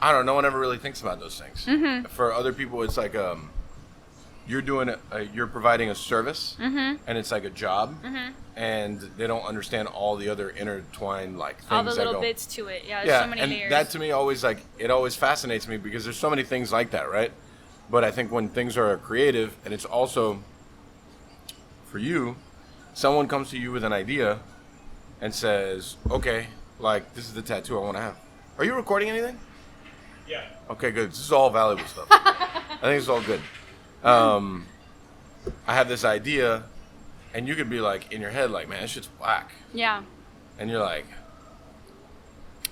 I don't know. No one ever really thinks about those things. Mm-hmm. For other people, it's like you're providing a service, and it's like a job, and they don't understand all the other intertwined like things. All the little bits to it. Yeah, there's so many layers. That to me always it always fascinates me because there's so many things like that, right? But I think when things are creative, and it's also for you, someone comes to you with an idea and says, "Okay, like this is the tattoo I want to have." Are you recording anything? Yeah. Okay, good. This is all valuable stuff. I think it's all good. I have this idea, and you could be like in your head, like, "Man, this shit's whack." Yeah. And you're like,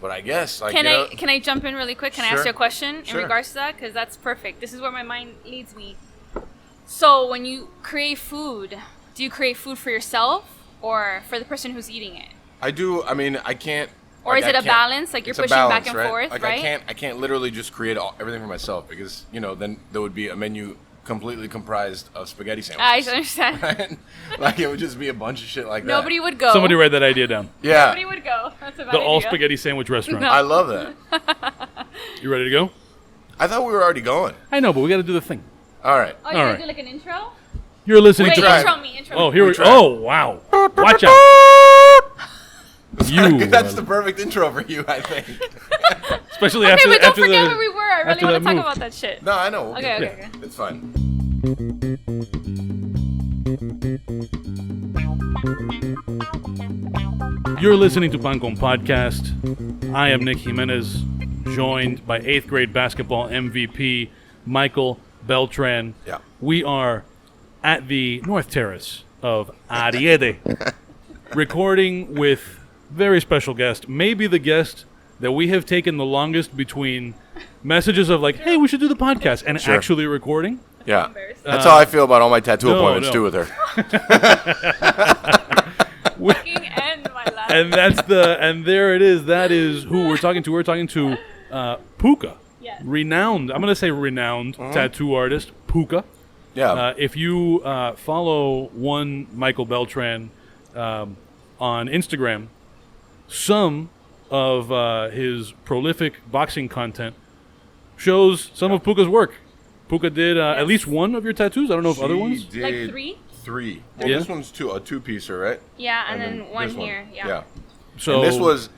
"But I guess like." Can I jump in really quick? Can I ask you a question in Sure. regards to that? Because that's perfect. This is where my mind leads me. So when you create food, do you create food for yourself or for the person who's eating it? I do. I mean, I can't. Or is it a balance? Like you're pushing back and forth, like right? I can't literally just create everything for myself because then there would be a menu completely comprised of spaghetti sandwiches. I understand. Right? Like it would just be a bunch of shit like that. Nobody would go. Somebody write that idea down. Yeah. Nobody would go. That's a bad The all idea. spaghetti sandwich restaurant. No. I love that. You ready to go? I thought we were already going. I know, but we got to do the thing. All right. Oh, you're All gonna right. do like an intro? You're listening Wait, to. tried. intro me. Oh, here we tried. Oh, wow. Watch out. That's the perfect intro for you, I think. Especially Okay, after but don't after forget the, where we were. I really after want that to talk move. about that shit. No, I know. Okay. It's fine. You're listening to Pancon Podcast. I am Nick Jiménez, joined by 8th grade basketball MVP Michael Beltran. Yeah. We are at the North Terrace of DADE, recording with very special guest, maybe the guest that we have taken the longest between messages of like, hey, we should do the podcast, and Sure. actually recording. Yeah. Embarrassed. That's how I feel about all my tattoo no, appointments no. too with her. Fucking end my life. And there it is. That is who we're talking to. We're talking to Pooka, Yes. renowned. I'm going to say renowned tattoo artist Pooka. Yeah. If you follow one Michael Beltran on Instagram, some of his prolific boxing content shows some of Pooka's work. Pooka did at least one of your tattoos. I don't know if other ones. She Like did three? Three. Well, Yeah. This one's a two-piecer, right? Yeah, and then one this here. Yeah. Yeah. So And this was.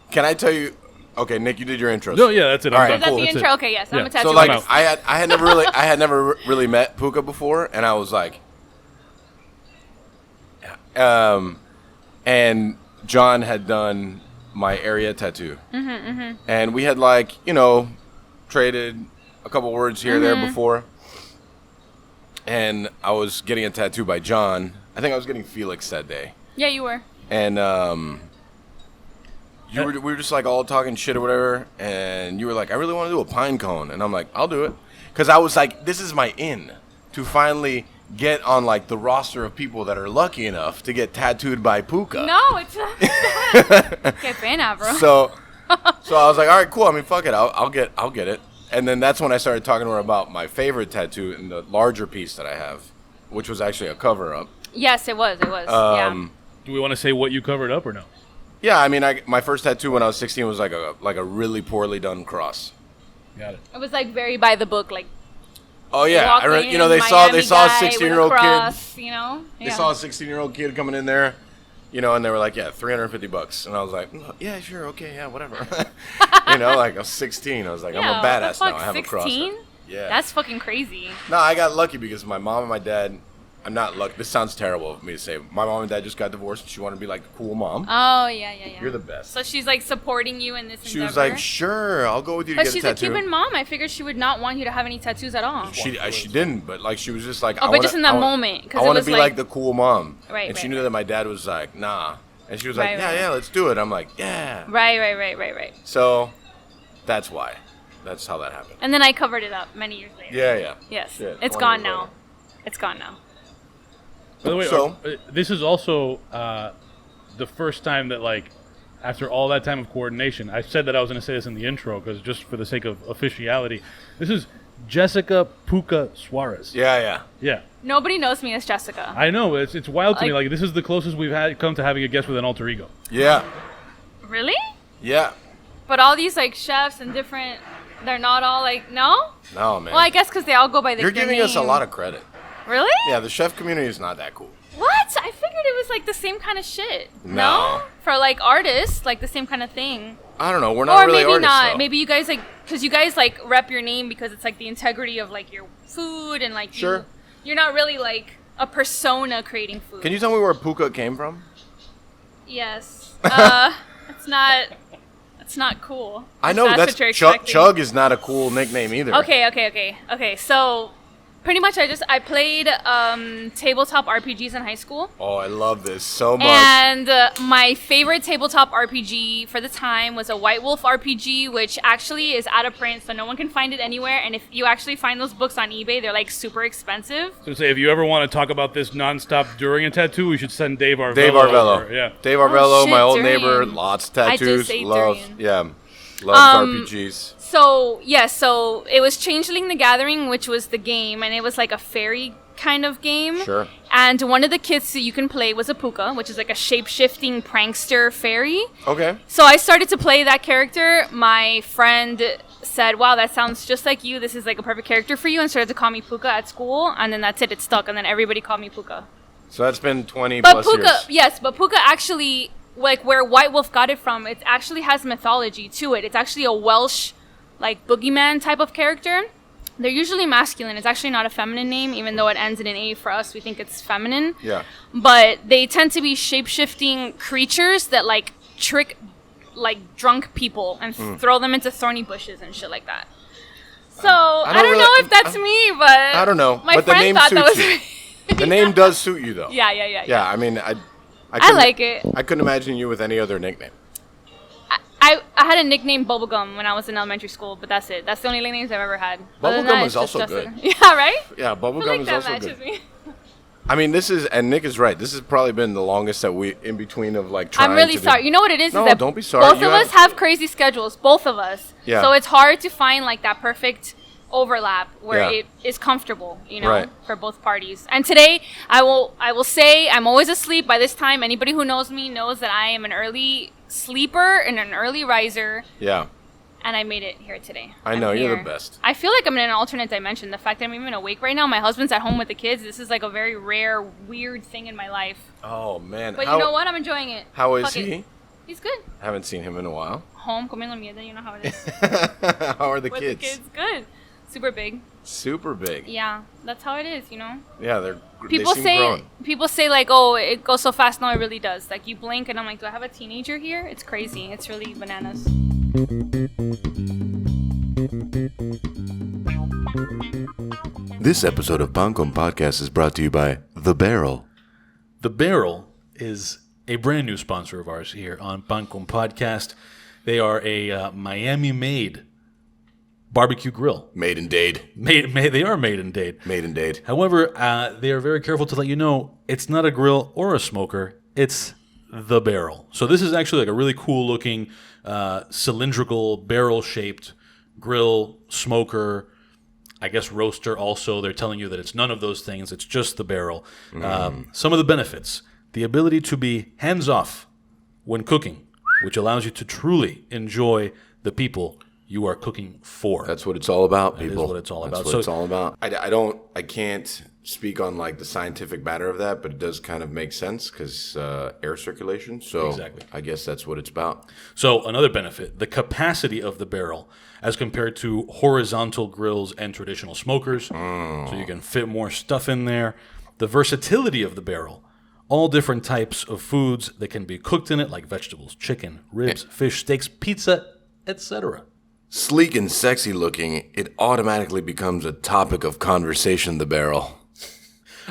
Can I tell you? Okay, Nick, you did your intro. No, yeah, that's it. I'm All right, done. Is that cool. the That's intro? it. Okay, yes. Yeah. I'm a tattoo So like artist. I had never really met Pooka before, and I was like, and John had done my area tattoo, and we had traded a couple words here there before, and I was getting a tattoo by John. I think I was getting Felix that day, Yeah, you were. and we were just like all talking shit or whatever, and you were like, I really want to do a pine cone, and I'm like, I'll do it, because I was like, this is my in to finally get on like the roster of people that are lucky enough to get tattooed by Pooka. No, it's not. Qué pena, bro. So I was like, all right, cool. I mean, fuck it, I'll get it. And then that's when I started talking to her about my favorite tattoo and the larger piece that I have, which was actually a cover up. Yes, it was. Yeah. Do we want to say what you covered up or no? Yeah, I mean, my first tattoo when I was 16 was like a really poorly done cross. Got it. It was like very by the book, like Oh yeah, walking they saw a Miami guy 16-year-old with a kid. cross, you know? They Yeah. saw a 16-year-old kid coming in there, and they were like, yeah, $350. And I was like, yeah, sure, okay, yeah, whatever. Like I was 16. I was like, Yeah, I'm a what the badass now. fuck, I have a cross. 16? Yeah. That's fucking crazy. No, I got lucky because my mom and my dad, I'm not lucky. This sounds terrible of me to say. My mom and dad just got divorced. And she wanted to be like a cool mom. Oh, yeah. You're the best. So she's like supporting you in this She endeavor? was like, sure, I'll go with you to But get she's a a tattoo. Cuban mom. I figured she would not want you to have any tattoos at all. She didn't, but like she was just like, Oh, but just in that moment, 'cause I it want to was be like- like the cool mom. Right, And she right, knew right. that my dad was like, nah. And she was like, Right, yeah, right. let's do it. I'm like, yeah. Right. So that's why. That's how that happened. And then I covered it up many years later. Yeah. Yes. Shit, It's 20 gone years now. later. It's gone now. By the way, So- this is also the first time that, like, after all that time of coordination, I said that I was going to say this in the intro because just for the sake of officiality, this is Jessica Pooka Suárez. Yeah. Yeah. Nobody knows me as Jessica. I know. It's wild to me. Like- Like, this is the closest we've come to having a guest with an alter ego. Yeah. Really? Yeah. But all these like chefs and different They're not all like, no? No, man. Well, I guess because they all go by You're their giving name. us a lot of credit. Really? Yeah, the chef community is not that cool. What? I figured it was like the same kind of shit. No. For like artists, like the same kind of thing. I don't know. We're not Or really maybe artists, not. though. Maybe you guys like, because you guys like rep your name because it's like the integrity of like your food and like Sure. you're not really like a persona creating food. Can you tell me where Pooka came from? Yes. It's not cool. I know If that's what you're Chug. expecting. Chug is not a cool nickname either. Okay. So, pretty much, I played tabletop RPGs in high school. Oh, I love this so much. And my favorite tabletop RPG for the time was a White Wolf RPG, which actually is out of print, so no one can find it anywhere. And if you actually find those books on eBay, they're like super expensive. So say, if you ever want to talk about this nonstop during a tattoo, we should send Dave Arvelo. Dave Arvelo. over. Yeah. Dave Arvelo, shit, my old Durian. neighbor, lots of I tattoos. just ate Loves, durian. yeah, loves RPGs. So it was Changeling the Gathering, which was the game, and it was like a fairy kind of game. Sure. And one of the kits that you can play was a Pooka, which is like a shape-shifting prankster fairy. Okay. So I started to play that character. My friend said, wow, that sounds just like you. This is like a perfect character for you, and started to call me Pooka at school. And then that's it. It stuck. And then everybody called me Pooka. So that's been 20 But plus Pooka, years. yes, but Pooka actually, like where White Wolf got it from, it actually has mythology to it. It's actually a Welsh, like boogeyman type of character. They're usually masculine. It's actually not a feminine name, even though it ends in an A for us. We think it's feminine. Yeah. But they tend to be shape-shifting creatures that like trick like drunk people and throw them into thorny bushes and shit like that. So I don't know if that's me, but I don't know. My But the friend name thought that was suits me. The name does suit you, though. Yeah. Yeah, I mean, I I like it. I couldn't imagine you with any other nickname. I had a nickname Bubblegum when I was in elementary school, but that's it. That's the only nicknames I've ever had. Other than Bubblegum that, is it's just also Justin. good. Yeah, right? Yeah, I feel bubblegum like is that also matches good. me. I mean, this is, and Nick is right. This has probably been the longest that we, in between of like trying I'm really to sorry. Do. You know what it is? No, is that don't be sorry. Both You of us have crazy schedules. Both of us. Yeah. So it's hard to find like that perfect overlap where Yeah. it is comfortable, you know, Right. for both parties. And today, I will say I'm always asleep by this time. Anybody who knows me knows that I am an early sleeper and an early riser. Yeah. And I made it here today. I I'm know, you're the here. best. I feel like I'm in an alternate dimension. The fact that I'm even awake right now, my husband's at home with the kids. This is like a very rare, weird thing in my life. Oh, man. But you know what? I'm enjoying it. How is Fuck it. he? He's good. Haven't seen him in a while. Home, comiendo mierda, you know how it is. How are the With kids? the kids, good. Super big. Super big. Yeah, that's how it is, you know? Yeah, People they seem say grown. people say like, oh, it goes so fast. No, it really does. Like you blink and I'm like, do I have a teenager here? It's crazy. It's really bananas. This episode of Pan Con Podcast is brought to you by The Barrel. The Barrel is a brand new sponsor of ours here on Pan Con Podcast. They are a Miami-made barbecue grill. Made in Dade. They are made in Dade. Made in Dade. However, they are very careful to let you know it's not a grill or a smoker. It's the barrel. So this is actually like a really cool looking cylindrical barrel-shaped grill, smoker, I guess roaster also. They're telling you that it's none of those things. It's just the barrel. Some of the benefits. The ability to be hands-off when cooking, which allows you to truly enjoy the people you are cooking for. That's what it's all about, That is people. what it's all That's about. what So- it's all about. I can't speak on like the scientific matter of that, but it does kind of make sense because air circulation. So Exactly. I guess that's what it's about. So another benefit, the capacity of the barrel as compared to horizontal grills and traditional smokers. So you can fit more stuff in there. The versatility of the barrel. All different types of foods that can be cooked in it, like vegetables, chicken, ribs, fish, steaks, pizza, etc. Sleek and sexy looking, it automatically becomes a topic of conversation, the barrel.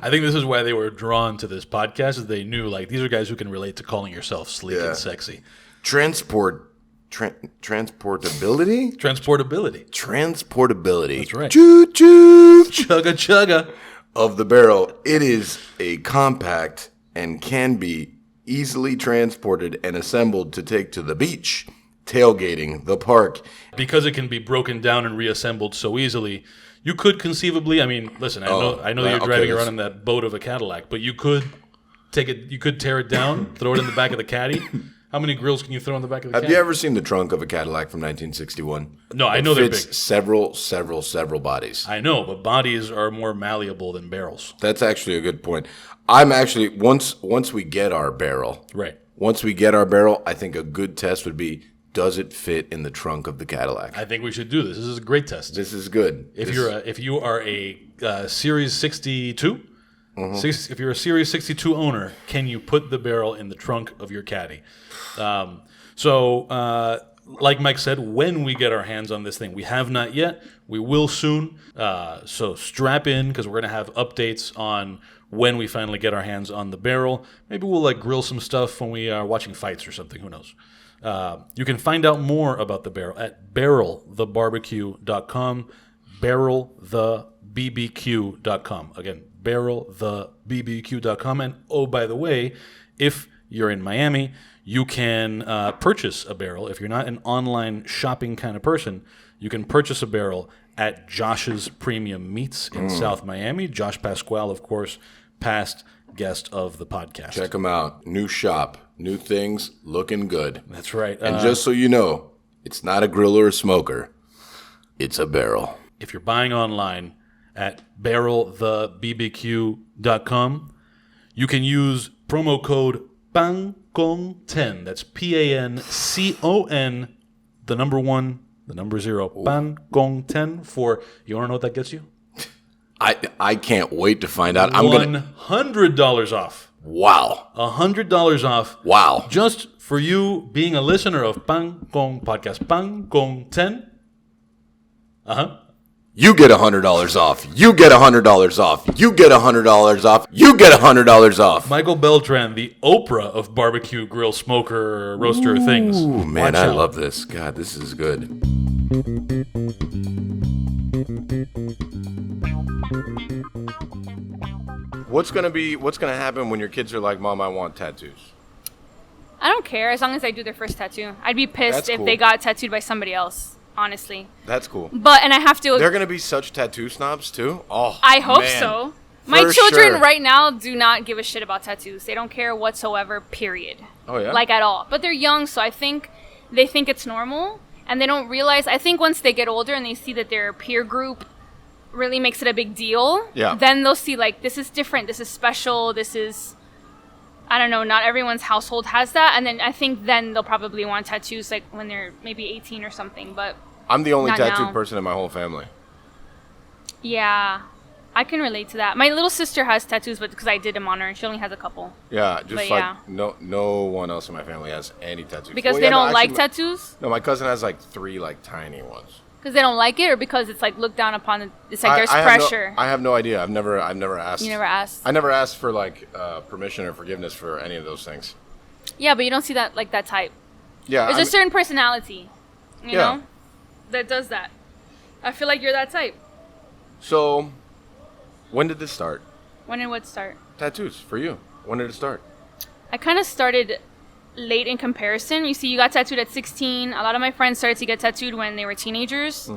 I think this is why they were drawn to this podcast, is they knew, like, these are guys who can relate to calling yourself sleek Yeah. and sexy. Transportability? Transportability. That's right. Choo-choo. Chugga chugga. Of the barrel. It is a compact and can be easily transported and assembled to take to the beach, tailgating, the park. Because it can be broken down and reassembled so easily, you could conceivably, I mean, listen, I know that you're okay, driving that's- around in that boat of a Cadillac, but you could take it, you could tear it down, throw it in the back of the caddy, How many grills can you throw in the back of the Have Caddy? you ever seen the trunk of a Cadillac from 1961? No, I know they're It fits big. several bodies. I know, but bodies are more malleable than barrels. That's actually a good point. I'm actually once we get our barrel, Right. Once we get our barrel, I think a good test would be, does it fit in the trunk of the Cadillac? I think we should do this. This is a great test. This is good. If you are a Series 62, if you're a Series 62 owner, can you put the barrel in the trunk of your Caddy? Like Mike said, when we get our hands on this thing, we have not yet. We will soon. So strap in, because we're going to have updates on when we finally get our hands on the barrel. Maybe we'll grill some stuff when we are watching fights or something. Who knows? You can find out more about the barrel at barrelthebarbecue.com. Barrelthebbbq.com. Again, barrelthebbbq.com. And oh, by the way, if you're in Miami, you can purchase a barrel. If you're not an online shopping kind of person, you can purchase a barrel at Josh's Premium Meats in South Miami. Josh Pasquale, of course, past guest of the podcast. Check them out. New shop, new things, looking good. That's right. And just so you know, it's not a grill or a smoker. It's a barrel. If you're buying online at barrelthebbbq.com, you can use promo code PANCON10. That's PANCON, the number 1, the number 0, PANCON10 for, you want to know what that gets you? I can't wait to find out. I'm gonna $100 off. Wow. $100 off. Wow. Just for you being a listener of PANCON Podcast. PANCON10. You get $100 off. You get $100 off. You get $100 off. You get $100 off. Michael Beltran, the Oprah of barbecue, grill, smoker, roaster things. Ooh, man, Watch I out. love this. God, this is good. What's gonna happen when your kids are like, Mom, I want tattoos? I don't care as long as I do their first tattoo. I'd be pissed That's if cool. they got tattooed by somebody else, honestly. That's cool. And I have to. They're gonna be such tattoo snobs too. Oh, I hope man. so. My For children sure. right now do not give a shit about tattoos. They don't care whatsoever, period. Oh, yeah? Like at all. But they're young, so I think they think it's normal. And they don't realize, I think once they get older and they see that their peer group really makes it a big deal, Yeah. then they'll see like, this is different, this is special, this is, I don't know, not everyone's household has that. And then I think then they'll probably want tattoos like when they're maybe 18 or something. But I'm the only Not tattooed now. person in my whole family. yeah, I can relate to that. My little sister has tattoos, but because I did them on her, and she only has a couple. Yeah, just But like yeah. no one else in my family has any tattoos. Because Well, they yeah, no, don't like actually, tattoos? No, my cousin has like 3 like tiny ones. Because they don't like it, or because it's like looked down upon? It's like there's I pressure. I have no idea. I've never asked. You never asked? I never asked for like permission or forgiveness for any of those things. Yeah, but you don't see that like that type. Yeah, There's a certain personality, you Yeah. know, that does that. I feel like you're that type. So, when did this start? When did what start? Tattoos for you. When did it start? I kind of started late in comparison. You see, you got tattooed at 16. A lot of my friends started to get tattooed when they were teenagers.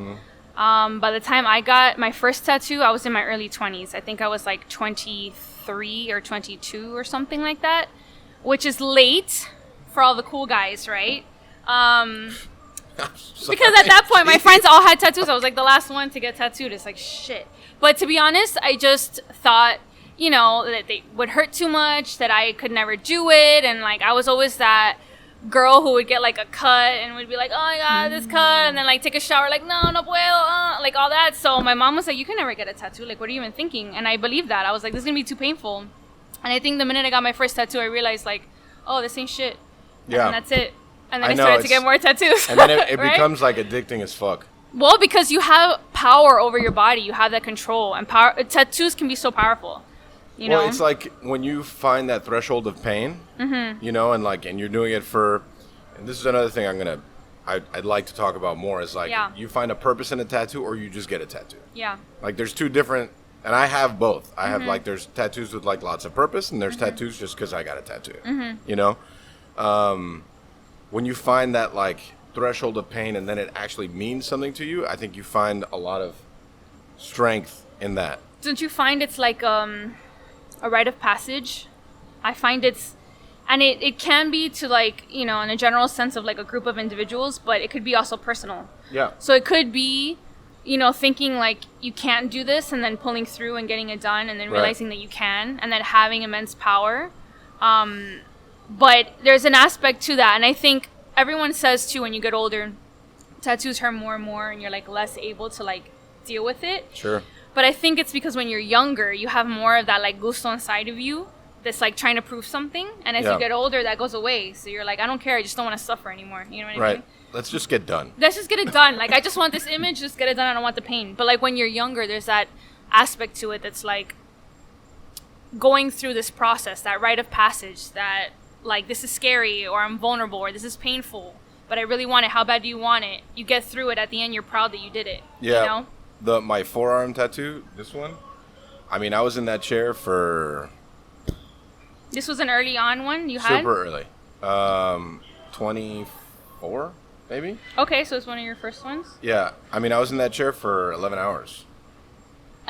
By the time I got my first tattoo, I was in my early 20s. I think I was like 23 or 22 or something like that, which is late for all the cool guys, right? Because at that point, my friends all had tattoos. I was like the last one to get tattooed. It's like, shit. But to be honest, I just thought, you know, that they would hurt too much, that I could never do it. And like, I was always that girl who would get like a cut and would be like, oh my God, this cut. And then like take a shower, like, no puedo, like all that. So my mom was like, you can never get a tattoo. Like, what are you even thinking? And I believed that. I was like, this is going to be too painful. And I think the minute I got my first tattoo, I realized like, oh, this ain't shit. Yeah. And that's it. And then I I know, started to it's- get more tattoos. And then it right? becomes like addicting as fuck. Well, because you have power over your body. You have that control. And power. Tattoos can be so powerful. You know? Well, it's like when you find that threshold of pain, you know, and you're doing it for, and this is another thing I'd like to talk about more is like, Yeah. you find a purpose in a tattoo or you just get a tattoo. Yeah. Like there's two different, and I have both. I have like, there's tattoos with like lots of purpose and there's tattoos just because I got a tattoo, you know? When you find that like threshold of pain and then it actually means something to you, I think you find a lot of strength in that. Don't you find it's like a rite of passage? I find it's And it can be to like, you know, in a general sense of like a group of individuals, but it could be also personal. Yeah. So it could be, you know, thinking like you can't do this and then pulling through and getting it done and then realizing that you can and then having immense power. But there's an aspect to that. And I think everyone says too, when you get older, tattoos hurt more and more and you're like less able to like deal with it. Sure. But I think it's because when you're younger, you have more of that like gusto inside of you that's like trying to prove something. And as you get older, that goes away. So you're like, I don't care. I just don't want to suffer anymore. You know what I mean? Right. Let's just get done. Let's just get it done. Like, I just want this image. Just get it done. I don't want the pain. But like when you're younger, there's that aspect to it that's like going through this process, that rite of passage, that like this is scary or I'm vulnerable or this is painful, but I really want it. How bad do you want it? You get through it. At the end, you're proud that you did it. Yeah. You know? My forearm tattoo, this one, I mean, I was in that chair for... This was an early on one you had? Super early. 24, maybe? Okay, so it's one of your first ones? Yeah. I mean, I was in that chair for 11 hours.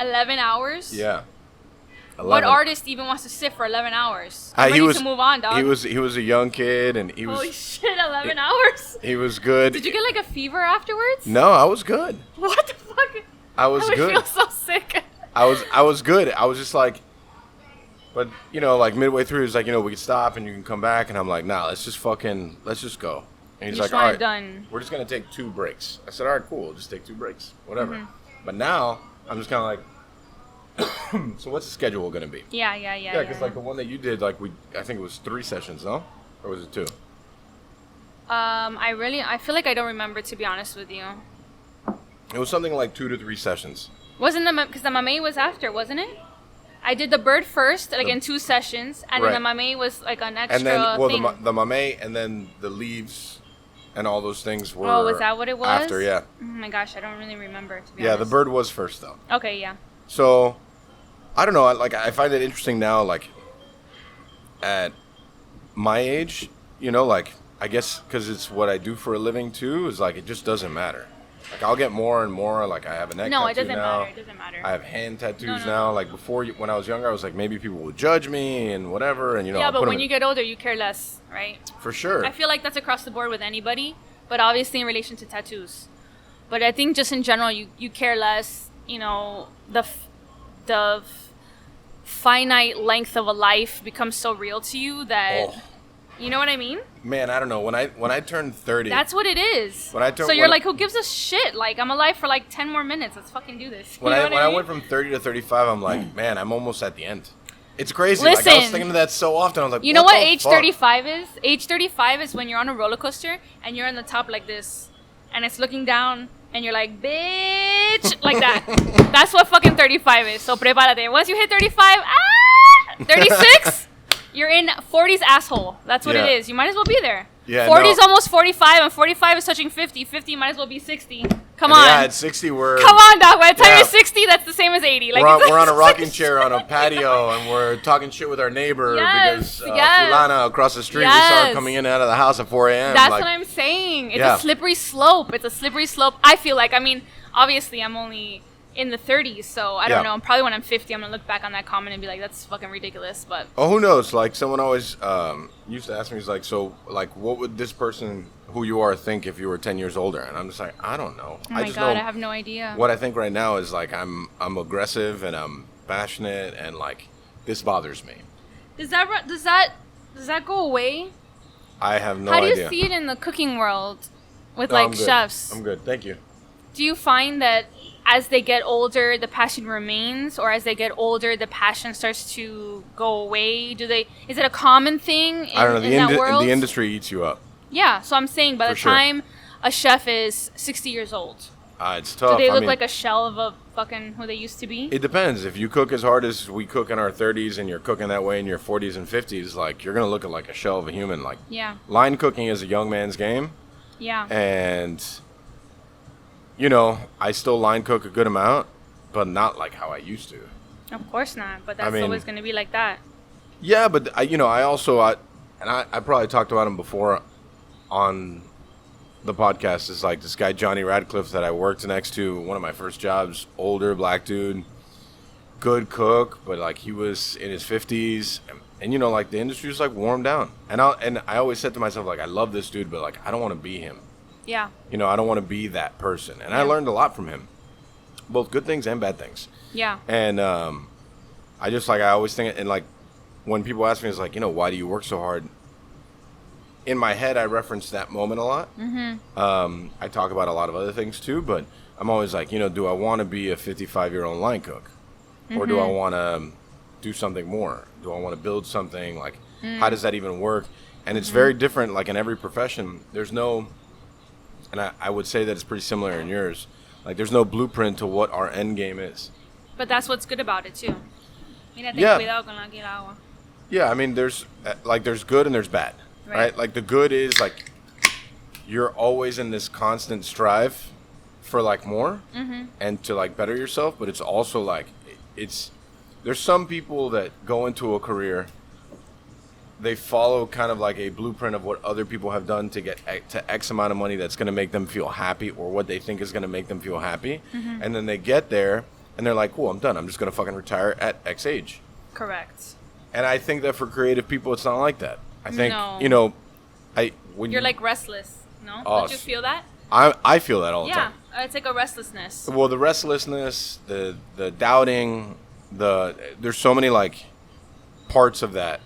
11 hours? Yeah. 11. What artist even wants to sit for 11 hours? I'm ready to move on, dog. He was a young kid, and he was... Holy shit, 11 hours? He was good. Did you get like a fever afterwards? No, I was good. What the fuck? I was good. I feel so sick. I was good. I was just like... But, you know, like midway through, he's like, you know, we can stop and you can come back. And I'm like, nah, let's just go. And he's like, all right, done. We're just going to take 2 breaks. I said, all right, cool. Just take 2 breaks. Whatever. Mm-hmm. But now, I'm just kind of like, so what's the schedule going to be? Yeah. Yeah, because like the one that you did, like I think it was 3 sessions, no? Or was it 2? I feel like I don't remember, to be honest with you. It was something like 2 to 3 sessions. Wasn't because the mamey was after, wasn't it? I did the bird first, like in 2 sessions, and then the mamey was like an extra thing. And then, thing. the mamey and then the leaves and all those things were. Oh, was that what it was? After, yeah. Oh my gosh, I don't really remember, to be honest. Yeah, the bird was first though. Okay, yeah. So, I don't know. Like, I find it interesting now. Like, at my age, you know, like I guess because it's what I do for a living too. Is like it just doesn't matter. Like, I'll get more and more. Like, I have a neck tattoo now. No, it doesn't matter. It doesn't matter. I have hand tattoos now. Like, before, when I was younger, I was like, maybe people would judge me and whatever. And, you know, yeah, but when you get older, you care less, right? For sure. I feel like that's across the board with anybody, but obviously in relation to tattoos. But I think just in general, you care less. You know, the finite length of a life becomes so real to you that... Oh. You know what I mean? Man, I don't know. When I turned 30... That's what it is. So you're like, who gives a shit? Like, I'm alive for like 10 more minutes. Let's fucking do this. When I went from 30 to 35, I'm like, man, I'm almost at the end. It's crazy. Listen, like, I was thinking of that so often. I was like, you know what age 35 is? Age 35 is when you're on a roller coaster and you're on the top like this. And it's looking down and you're like, bitch, like that. That's what fucking 35 is. So prepárate. Once you hit 35, 36... You're in 40's asshole. That's what it is. You might as well be there. Yeah, 40's almost 45, and 45 is touching 50. 50 might as well be 60. Come on. Yeah, at 60 we're... Come on, dog. By the time you're 60, that's the same as 80. Like, we're on a rocking chair on a patio, and we're talking shit with our neighbor because Fulana across the street, we saw her coming in and out of the house at 4 a.m. That's what I'm saying. It's a slippery slope. It's a slippery slope. I feel like, I mean, obviously I'm only... in the 30s, so I don't know. Probably when I'm 50, I'm gonna look back on that comment and be like, "That's fucking ridiculous." But who knows? Like, someone always used to ask me, "He's like, so, like, what would this person who you are think if you were 10 years older?" And I'm just like, I don't know. Oh my God, I have no idea. What I think right now is like I'm aggressive and I'm passionate and like this bothers me. Does that go away? I have no idea. How do you see it in the cooking world with like chefs? I'm good, thank you. Do you find that as they get older, the passion remains, or as they get older, the passion starts to go away? Is it a common thing in, I don't know. that world? The industry eats you up. Yeah, so I'm saying by the time a chef is 60 years old, it's tough. Do they look like a shell of a fucking who they used to be? It depends. If you cook as hard as we cook in our 30s and you're cooking that way in your 40s and 50s, like, you're going to look like a shell of a human. Like, line cooking is a young man's game. Yeah. And... you know, I still line cook a good amount, but not like how I used to. Of course not, but that's always going to be like that. Yeah, but I probably talked about him before on the podcast. Is like this guy Johnny Radcliffe that I worked next to, one of my first jobs, older black dude, good cook, but like he was in his 50s, And you know, like the industry's like warmed down. And I always said to myself, like, I love this dude, but like I don't want to be him. Yeah. You know, I don't want to be that person. And I learned a lot from him, both good things and bad things. Yeah. And I always think, and like when people ask me, it's like, you know, why do you work so hard? In my head, I reference that moment a lot. Mm-hmm. I talk about a lot of other things too, but I'm always like, you know, do I want to be a 55-year-old line cook? Or do I want to do something more? Do I want to build something? Like, how does that even work? And it's very different, like in every profession. There's no, and I would say that it's pretty similar in yours. Like, there's no blueprint to what our end game is. But that's what's good about it too. Mira, ten Yeah. cuidado con el agua. Yeah, I mean, there's good and there's bad, right? Like, the good is, like, you're always in this constant strive for, like, more and to, like, better yourself. But it's also, like, there's some people that go into a career, they follow kind of like a blueprint of what other people have done to get to X amount of money that's going to make them feel happy, or what they think is going to make them feel happy. And then they get there and they're like, cool, I'm done. I'm just going to fucking retire at X age. Correct. And I think that for creative people, it's not like that. I think, No. you know, You're like restless, no? Oh, Don't you feel that? I feel that all the Yeah. time. It's like a restlessness. Well, the restlessness, the doubting, there's so many like parts of that.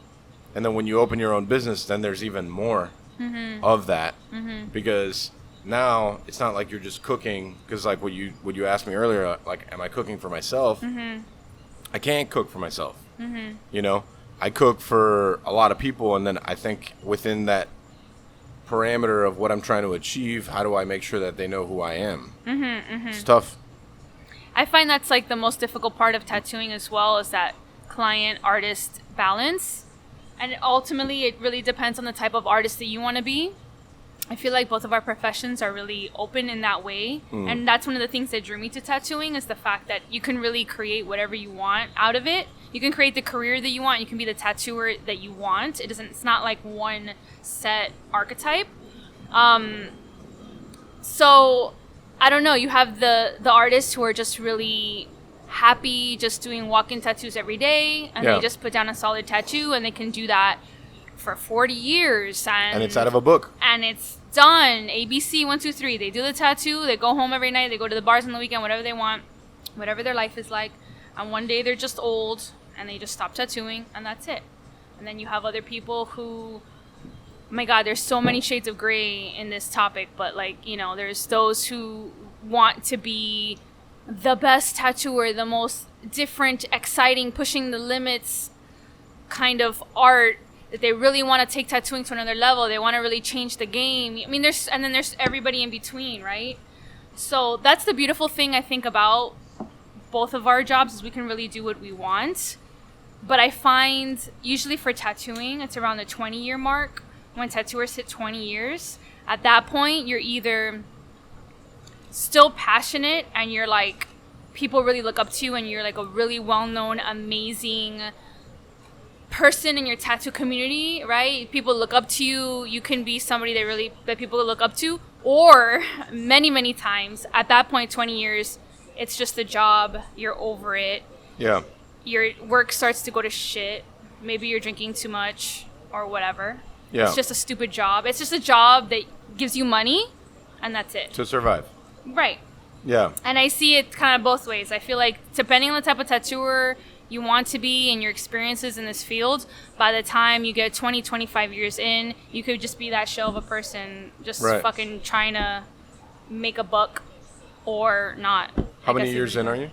And then when you open your own business, then there's even more of that, because now it's not like you're just cooking. Because like what you asked me earlier, like, am I cooking for myself? I can't cook for myself. You know, I cook for a lot of people, and then I think within that parameter of what I'm trying to achieve, how do I make sure that they know who I am? It's tough. I find that's like the most difficult part of tattooing as well, is that client-artist balance. And ultimately, it really depends on the type of artist that you want to be. I feel like both of our professions are really open in that way. And that's one of the things that drew me to tattooing, is the fact that you can really create whatever you want out of it. You can create the career that you want. You can be the tattooer that you want. It's not like one set archetype. So I don't know. You have the artists who are just really happy just doing walk-in tattoos every day, and they just put down a solid tattoo, and they can do that for 40 years. And it's out of a book. And it's done. ABC 1, 2, 3. They do the tattoo. They go home every night. They go to the bars on the weekend, whatever they want, whatever their life is like. And one day they're just old, and they just stop tattooing, and that's it. And then you have other people who, oh my God, there's so many shades of gray in this topic, but like, you know, there's those who want to be the best tattooer, the most different, exciting, pushing the limits kind of art, that they really want to take tattooing to another level. They want to really change the game. I mean, there's everybody in between, right? So that's the beautiful thing, I think, about both of our jobs, is we can really do what we want. But I find usually for tattooing, it's around the 20-year mark. When tattooers hit 20 years, at that point, you're either still passionate and you're like, people really look up to you, and you're like a really well-known, amazing person in your tattoo community, right? People look up to you. You can be somebody that people look up to. Or many times at that point, 20 years, it's just a job. You're over it. Yeah. Your work starts to go to shit. Maybe you're drinking too much or whatever. Yeah. It's just a stupid job. It's just a job that gives you money, and that's it. To survive. Right. Yeah. And I see it kind of both ways. I feel like depending on the type of tattooer you want to be and your experiences in this field, by the time you get 20, 25 years in, you could just be that shell of a person just fucking trying to make a buck or not. How many years in are you?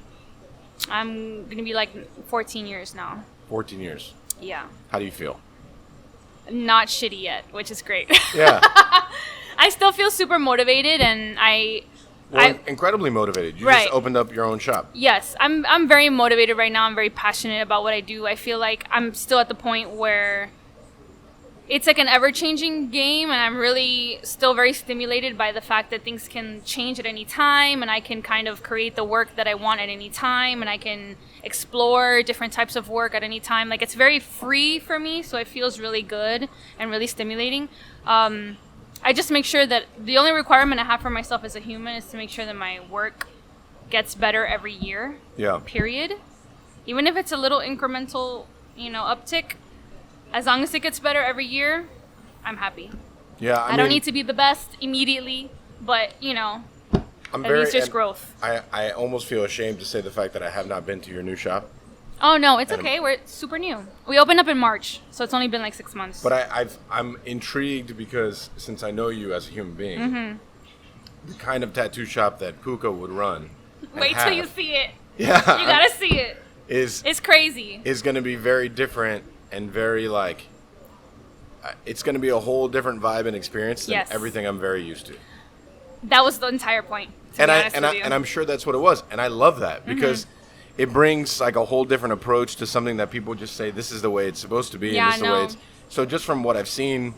I'm going to be like 14 years now. 14 years. Yeah. How do you feel? Not shitty yet, which is great. Yeah. I still feel super motivated, and incredibly motivated. You Right. just opened up your own shop. Yes, I'm very motivated right now. I'm very passionate about what I do. I feel like I'm still at the point where it's like an ever-changing game, and I'm really still very stimulated by the fact that things can change at any time, and I can kind of create the work that I want at any time, and I can explore different types of work at any time. Like, it's very free for me, so it feels really good and really stimulating. I just make sure that the only requirement I have for myself as a human is to make sure that my work gets better every year. Yeah. Period. Even if it's a little incremental, uptick, As long as it gets better every year, I'm happy. Yeah, I don't need to be the best immediately, but at least there's growth. I almost feel ashamed to say the fact that I have not been to your new shop. Oh no, it's okay. We're super new. We opened up in March, so it's only been like 6 months. But I'm intrigued because since I know you as a human being, the kind of tattoo shop that Pooka would run. Wait till you see it. Yeah, You gotta see it. It's crazy. Is going to be very different and very like. It's going to be a whole different vibe and experience than everything I'm very used to. That was the entire point. And I'm sure that's what it was, and I love that because it brings like a whole different approach to something that people just say this is the way it's supposed to be, Yeah, and this is the way no. it's. So just from what I've seen,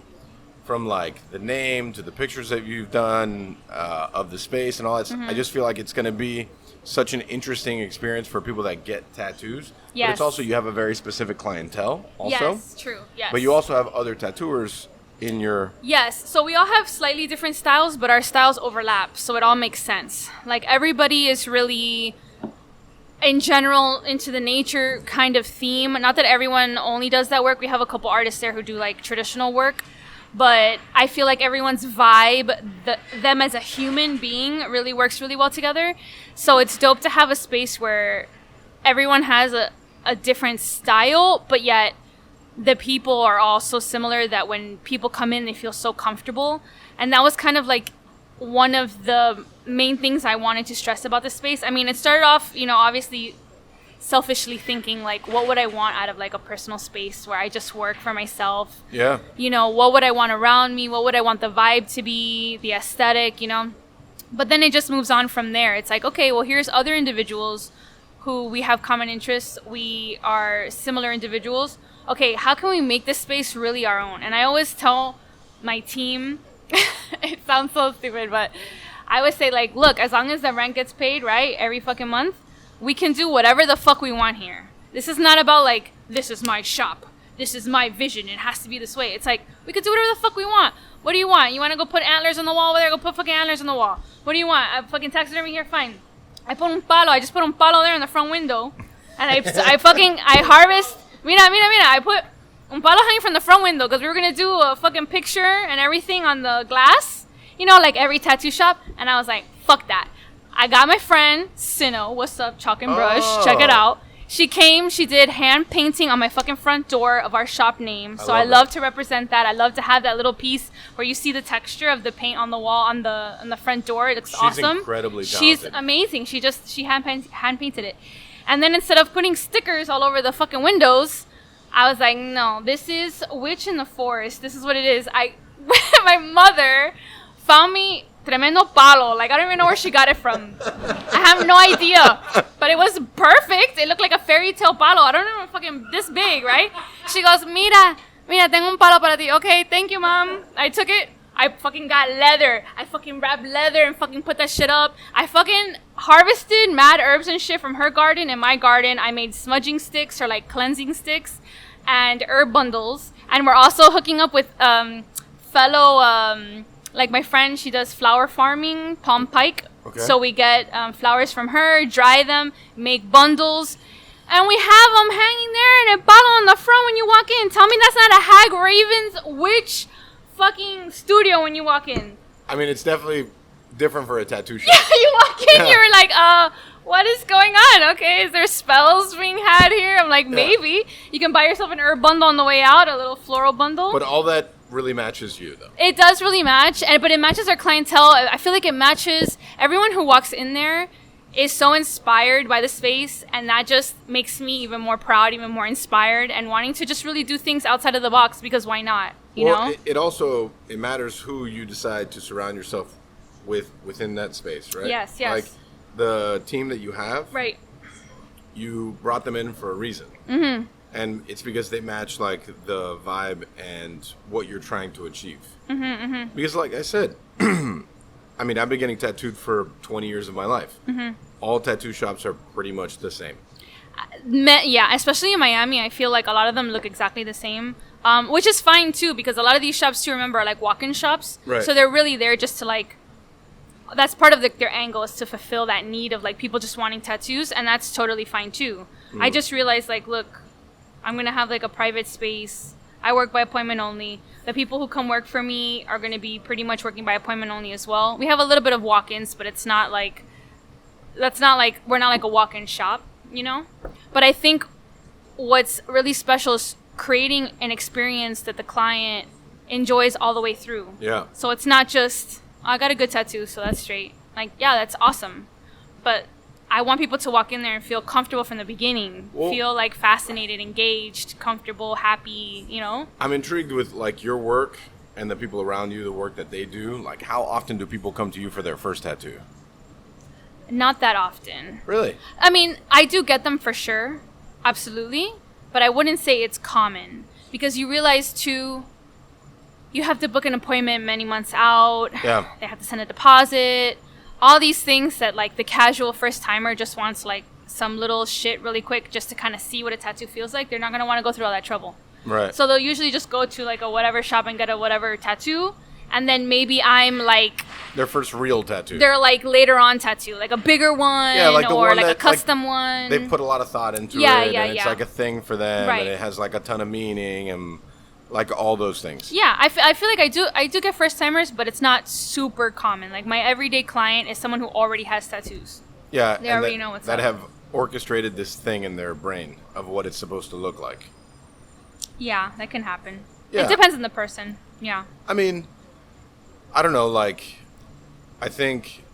from like the name to the pictures that you've done of the space and all that, I just feel like it's going to be such an interesting experience for people that get tattoos. Yes. But it's also you have a very specific clientele also. Yes, true. Yes. But you also have other tattooers in your. Yes, so we all have slightly different styles, but our styles overlap, so it all makes sense. Like everybody is really, in general, into the nature kind of theme. Not that everyone only does that work. We have a couple artists there who do like traditional work, but I feel like everyone's vibe, them as a human being, really works really well together. So it's dope to have a space where everyone has a different style, but yet the people are all so similar that when people come in, they feel so comfortable. And that was kind of like one of the main things I wanted to stress about the space. I mean, it started off, obviously selfishly thinking like, what would I want out of like a personal space where I just work for myself? Yeah. What would I want around me? What would I want the vibe to be, the aesthetic, But then it just moves on from there. It's like, okay, well, here's other individuals who we have common interests. We are similar individuals. Okay, how can we make this space really our own? And I always tell my team, it sounds so stupid, but I always say like, look, as long as the rent gets paid, right, every fucking month, we can do whatever the fuck we want here. This is not about like, this is my shop. This is my vision. It has to be this way. It's like, we could do whatever the fuck we want. What do you want? You want to go put antlers on the wall over there? Go put fucking antlers on the wall. What do you want? I fucking taxidermy here? Fine. I put un palo. I just put un palo there in the front window. And I harvest. Mira. I put un palo hanging from the front window because we were going to do a fucking picture and everything on the glass. Like every tattoo shop. And I was like, fuck that. I got my friend, Sino. What's up, Chalk and Brush? Oh. Check it out. She came, she did hand painting on my fucking front door of our shop name. So I love to represent that. I love to have that little piece where you see the texture of the paint on the wall on the front door. It looks awesome. She's incredibly talented. She's amazing. She hand painted it. And then instead of putting stickers all over the fucking windows, I was like, no, this is Witch in the Forest. This is what it is. My mother found me tremendo palo. Like, I don't even know where she got it from. I have no idea. But it was perfect. It looked like a fairy tale palo. I don't know, fucking this big, right? She goes, mira, tengo un palo para ti. Okay, thank you, mom. I took it. I fucking got leather. I fucking wrapped leather and fucking put that shit up. I fucking harvested mad herbs and shit from her garden and my garden. I made smudging sticks or like cleansing sticks and herb bundles. And we're also hooking up with fellow... like my friend, she does flower farming, Palm Pike. Okay. So we get flowers from her, dry them, make bundles, and we have them hanging there in a bottle on the front when you walk in. Tell me that's not a Hag Ravens witch fucking studio when you walk in. I mean, it's definitely different for a tattoo shop. Yeah, you walk in, you're like, what is going on? Okay, is there spells being had here? I'm like, maybe. You can buy yourself an herb bundle on the way out, a little floral bundle. But all that really matches you, though. It does really match, but it matches our clientele. I feel like it matches everyone who walks in there is so inspired by the space, and that just makes me even more proud, even more inspired, and wanting to just really do things outside of the box, because why not? You know? It also matters who you decide to surround yourself with within that space, right? Yes. Like the team that you have, right? You brought them in for a reason. Mm-hmm. And it's because they match like the vibe and what you're trying to achieve. Mm-hmm, mm-hmm. Because like I said, I mean, I've been getting tattooed for 20 years of my life. Mm-hmm. All tattoo shops are pretty much the same. Yeah, especially in Miami, I feel like a lot of them look exactly the same, which is fine too, because a lot of these shops too, remember, are like walk-in shops. Right. So they're really there just to like, that's part of their angle, is to fulfill that need of like people just wanting tattoos, and that's totally fine too. I just realized like, look, I'm going to have like a private space. I work by appointment only. The people who come work for me are going to be pretty much working by appointment only as well. We have a little bit of walk-ins, but it's not like, we're not like a walk-in shop, you know? But I think what's really special is creating an experience that the client enjoys all the way through. Yeah. So it's not just, I got a good tattoo, so that's straight. Like, yeah, that's awesome. But I want people to walk in there and feel comfortable from the beginning. Well, feel like fascinated, engaged, comfortable, happy, you know? I'm intrigued with like your work and the people around you, the work that they do. Like, how often do people come to you for their first tattoo? Not that often. Really? I mean, I do get them for sure. Absolutely. But I wouldn't say it's common. Because you realize, too, you have to book an appointment many months out. Yeah. They have to send a deposit. All these things that, like, the casual first-timer just wants, like, some little shit really quick just to kind of see what a tattoo feels like. They're not going to want to go through all that trouble. Right. So they'll usually just go to, like, a whatever shop and get a whatever tattoo. And then maybe I'm, like... Their first real tattoo. They're, like, later on tattoo. Like, a bigger one. Yeah, like the or, one like, that, a custom like, one. They put a lot of thought into Yeah, it. yeah, and it's, yeah. like, a thing for them. Right. And it has, like, a ton of meaning and... like all those things. Yeah, I feel like I do get first timers, but it's not super common. Like my everyday client is someone who already has tattoos. Yeah, They and already know what's that up. have orchestrated this thing in their brain of what it's supposed to look like. Yeah, that can happen. Yeah. It depends on the person. Yeah. I mean, I don't know, like I think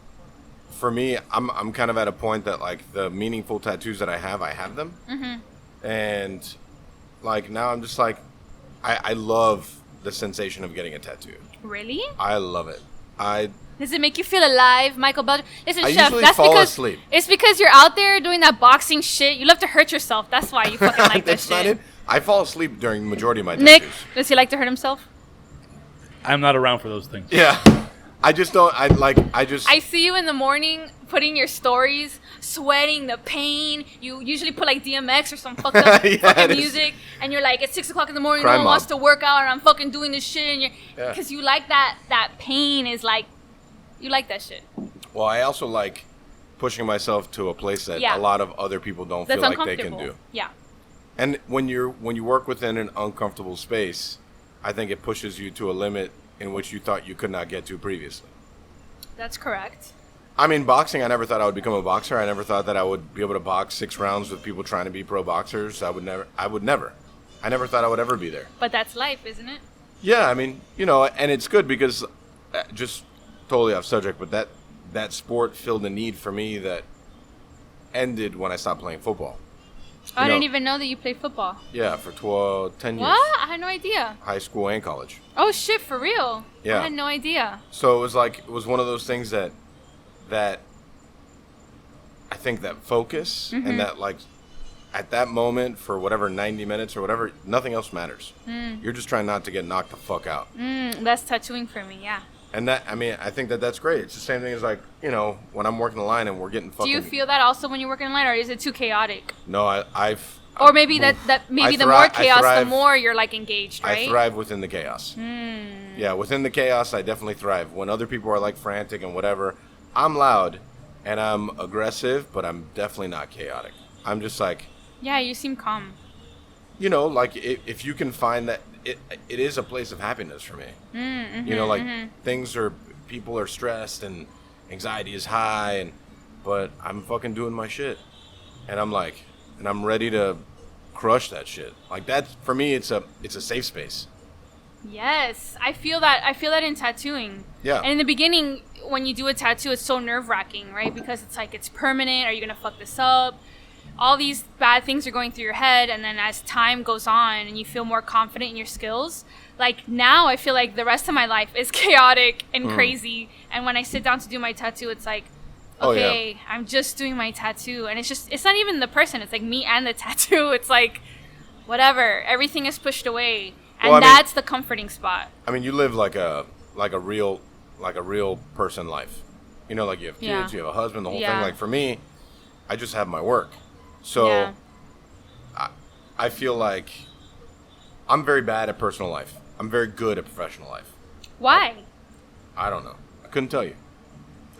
for me I'm kind of at a point that like the meaningful tattoos that I have them. Mm-hmm. And like now I'm just like I love the sensation of getting a tattoo. Really? I love it. Does it make you feel alive, Michael Beltran? Listen, I Chef, usually that's fall because asleep. It's because you're out there doing that boxing shit. You love to hurt yourself. That's why you fucking like that That's shit. not it. I fall asleep during the majority of my Nick, tattoos. does he like to hurt himself? I'm not around for those things. Yeah. I just don't. I see you in the morning putting your stories, sweating the pain. You usually put like DMX or some fucked up Yeah, fucking it is. music, and you're like, it's 6 o'clock in the morning, Crime no one mob. wants to work out, and I'm fucking doing this shit, and you're, Yeah. because you like that pain is like, you like that shit. Well, I also like pushing myself to a place that Yeah. a lot of other people don't That's feel like they uncomfortable. can do. Yeah. And when you work within an uncomfortable space, I think it pushes you to a limit in which you thought you could not get to previously. That's correct. I mean, boxing, I never thought I would become a boxer. I never thought that I would be able to box 6 rounds with people trying to be pro boxers. I would never. I never thought I would ever be there. But that's life, isn't it? Yeah, I mean, you know, and it's good because, just totally off subject, but that sport filled a need for me that ended when I stopped playing football. I You didn't know- even know that you played football. Yeah, for 10 years. What? I had no idea. High school and college. Oh shit, for real? Yeah. I had no idea. So it was one of those things that I think that focus Mm-hmm. and that like at that moment for whatever 90 minutes or whatever, nothing else matters. You're just trying not to get knocked the fuck out. That's tattooing for me, yeah. And that, I mean, I think that's great. It's the same thing as like, you know, when I'm working the line and we're getting Do fucking. you feel that also when you work in line, or is it too chaotic? No, Or maybe the more chaos, the thrive- more you're like engaged, right? I thrive within the chaos. Yeah, within the chaos, I definitely thrive. When other people are like frantic and whatever, I'm loud and I'm aggressive, but I'm definitely not chaotic. I'm just like, Yeah, you seem calm. you know, like if you can find that, it is a place of happiness for me. You know, like people are stressed and anxiety is high, but I'm fucking doing my shit, and I'm ready to crush that shit. Like that for me, it's a safe space. Yes, I feel that in tattooing. Yeah. And in the beginning, when you do a tattoo, it's so nerve-wracking, right? Because it's like, it's permanent. Are you going to fuck this up? All these bad things are going through your head. And then as time goes on and you feel more confident in your skills, like now I feel like the rest of my life is chaotic and crazy. And when I sit down to do my tattoo, it's like, okay, I'm just doing my tattoo. And it's not even the person. It's like me and the tattoo. It's like, whatever. Everything is pushed away. And Well, I mean- that's the comforting spot. I mean, you live like a real person life. You know, like you have kids, Yeah. you have a husband, the whole Yeah. thing. Like for me, I just have my work. So Yeah. I feel like I'm very bad at personal life. I'm very good at professional life. Why? I don't know. I couldn't tell you.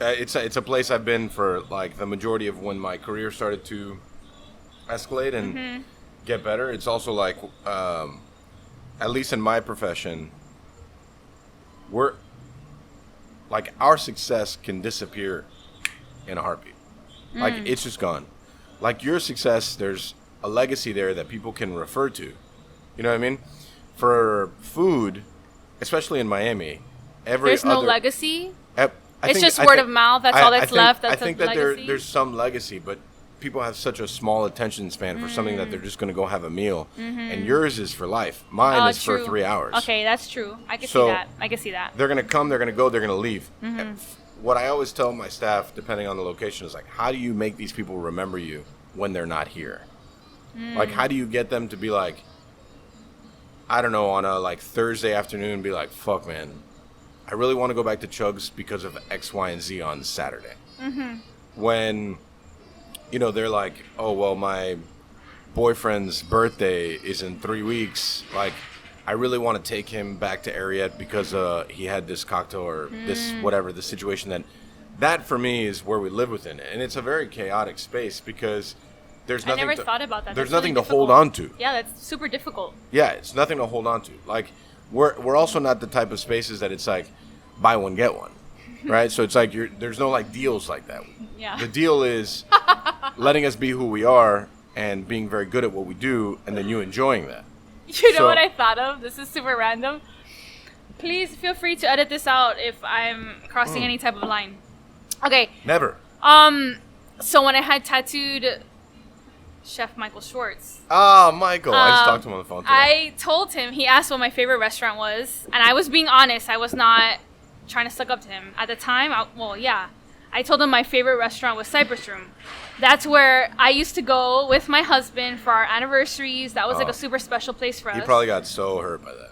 It's a place I've been for like the majority of when my career started to escalate and get better. It's also like at least in my profession, we're like our success can disappear in a heartbeat. Like it's just gone. Like your success, there's a legacy there that people can refer to. You know what I mean? For food, especially in Miami, There's no legacy. I It's think- just I word think- of mouth. That's I- all I that's think- left. That's I think a that legacy. there's some legacy, but people have such a small attention span for something that they're just going to go have a meal. And yours is for life. Mine is true. for 3 hours. Okay, that's true. I can So- see that. I can see that. They're going to come, they're going to go, they're going to leave. What I always tell my staff, depending on the location, is like, how do you make these people remember you when they're not here? Like, how do you get them to be like, I don't know, on a like Thursday afternoon, be like, fuck, man, I really want to go back to Chugs because of X, Y, and Z on Saturday. When, you know, they're like, oh, well, my boyfriend's birthday is in 3 weeks. Like, I really want to take him back to Ariete because he had this cocktail or this whatever, the situation that for me is where we live within it. And it's a very chaotic space because there's I nothing never thought about that. There's That's nothing really to hold difficult. on to. Yeah, that's super difficult. Yeah, it's nothing to hold on to. Like we're also not the type of spaces that it's like buy one get one, right? So it's like there's no like deals like that. Yeah. The deal is letting us be who we are and being very good at what we do, and then you enjoying that. You know So- what I thought of? This is super random. Please feel free to edit this out if I'm crossing any type of line. Okay. Never. So when I had tattooed Chef Michael Schwartz, Ah, Michael. I just talked to him on the phone today. I told him, he asked what my favorite restaurant was, and I was being honest. I was not trying to suck up to him. At the time, I told him my favorite restaurant was Cypress Room. That's where I used to go with my husband for our anniversaries. That was like Oh. a super special place for us. He probably got so hurt by that.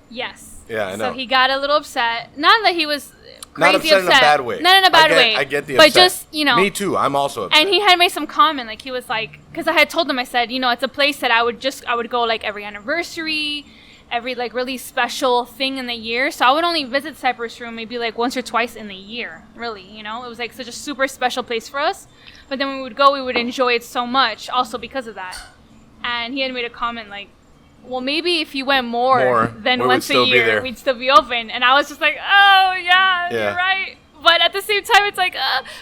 Yes. Yeah, I know. So he got a little upset. Not that he was Not crazy upset in a bad way. Not in a bad I get, way. I get the but upset. just, you know. Me too. I'm also upset. And he had made some comment, like he was like, because I had told him, I said, you know, it's a place that I would go like every anniversary, every like really special thing in the year. So I would only visit Cypress Room maybe like once or twice in the year, really, you know. It was like such a super special place for us. But then when we would go, we would enjoy it so much also because of that. And he had made a comment like, well, maybe if you went more than we would once a still be year, there. we'd still be open. And I was just like, oh, yeah, Yeah. you're right. But at the same time, it's like,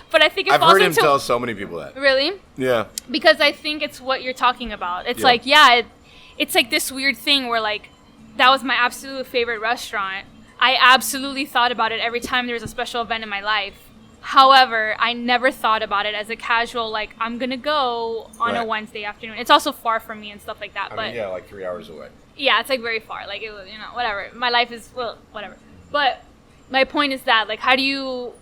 but I think it I've falls heard him into... tell so many people that. Really? Yeah. Because I think it's what you're talking about. It's Yeah. like, it's like this weird thing where like, that was my absolute favorite restaurant. I absolutely thought about it every time there was a special event in my life. However, I never thought about it as a casual, like, I'm going to go on a Right. Wednesday afternoon. It's also far from me and stuff like that. I but mean, yeah, like 3 hours away. yeah, it's like very far. Like, it was, you know, whatever. My life is, well, whatever. But my point is that, like, how do you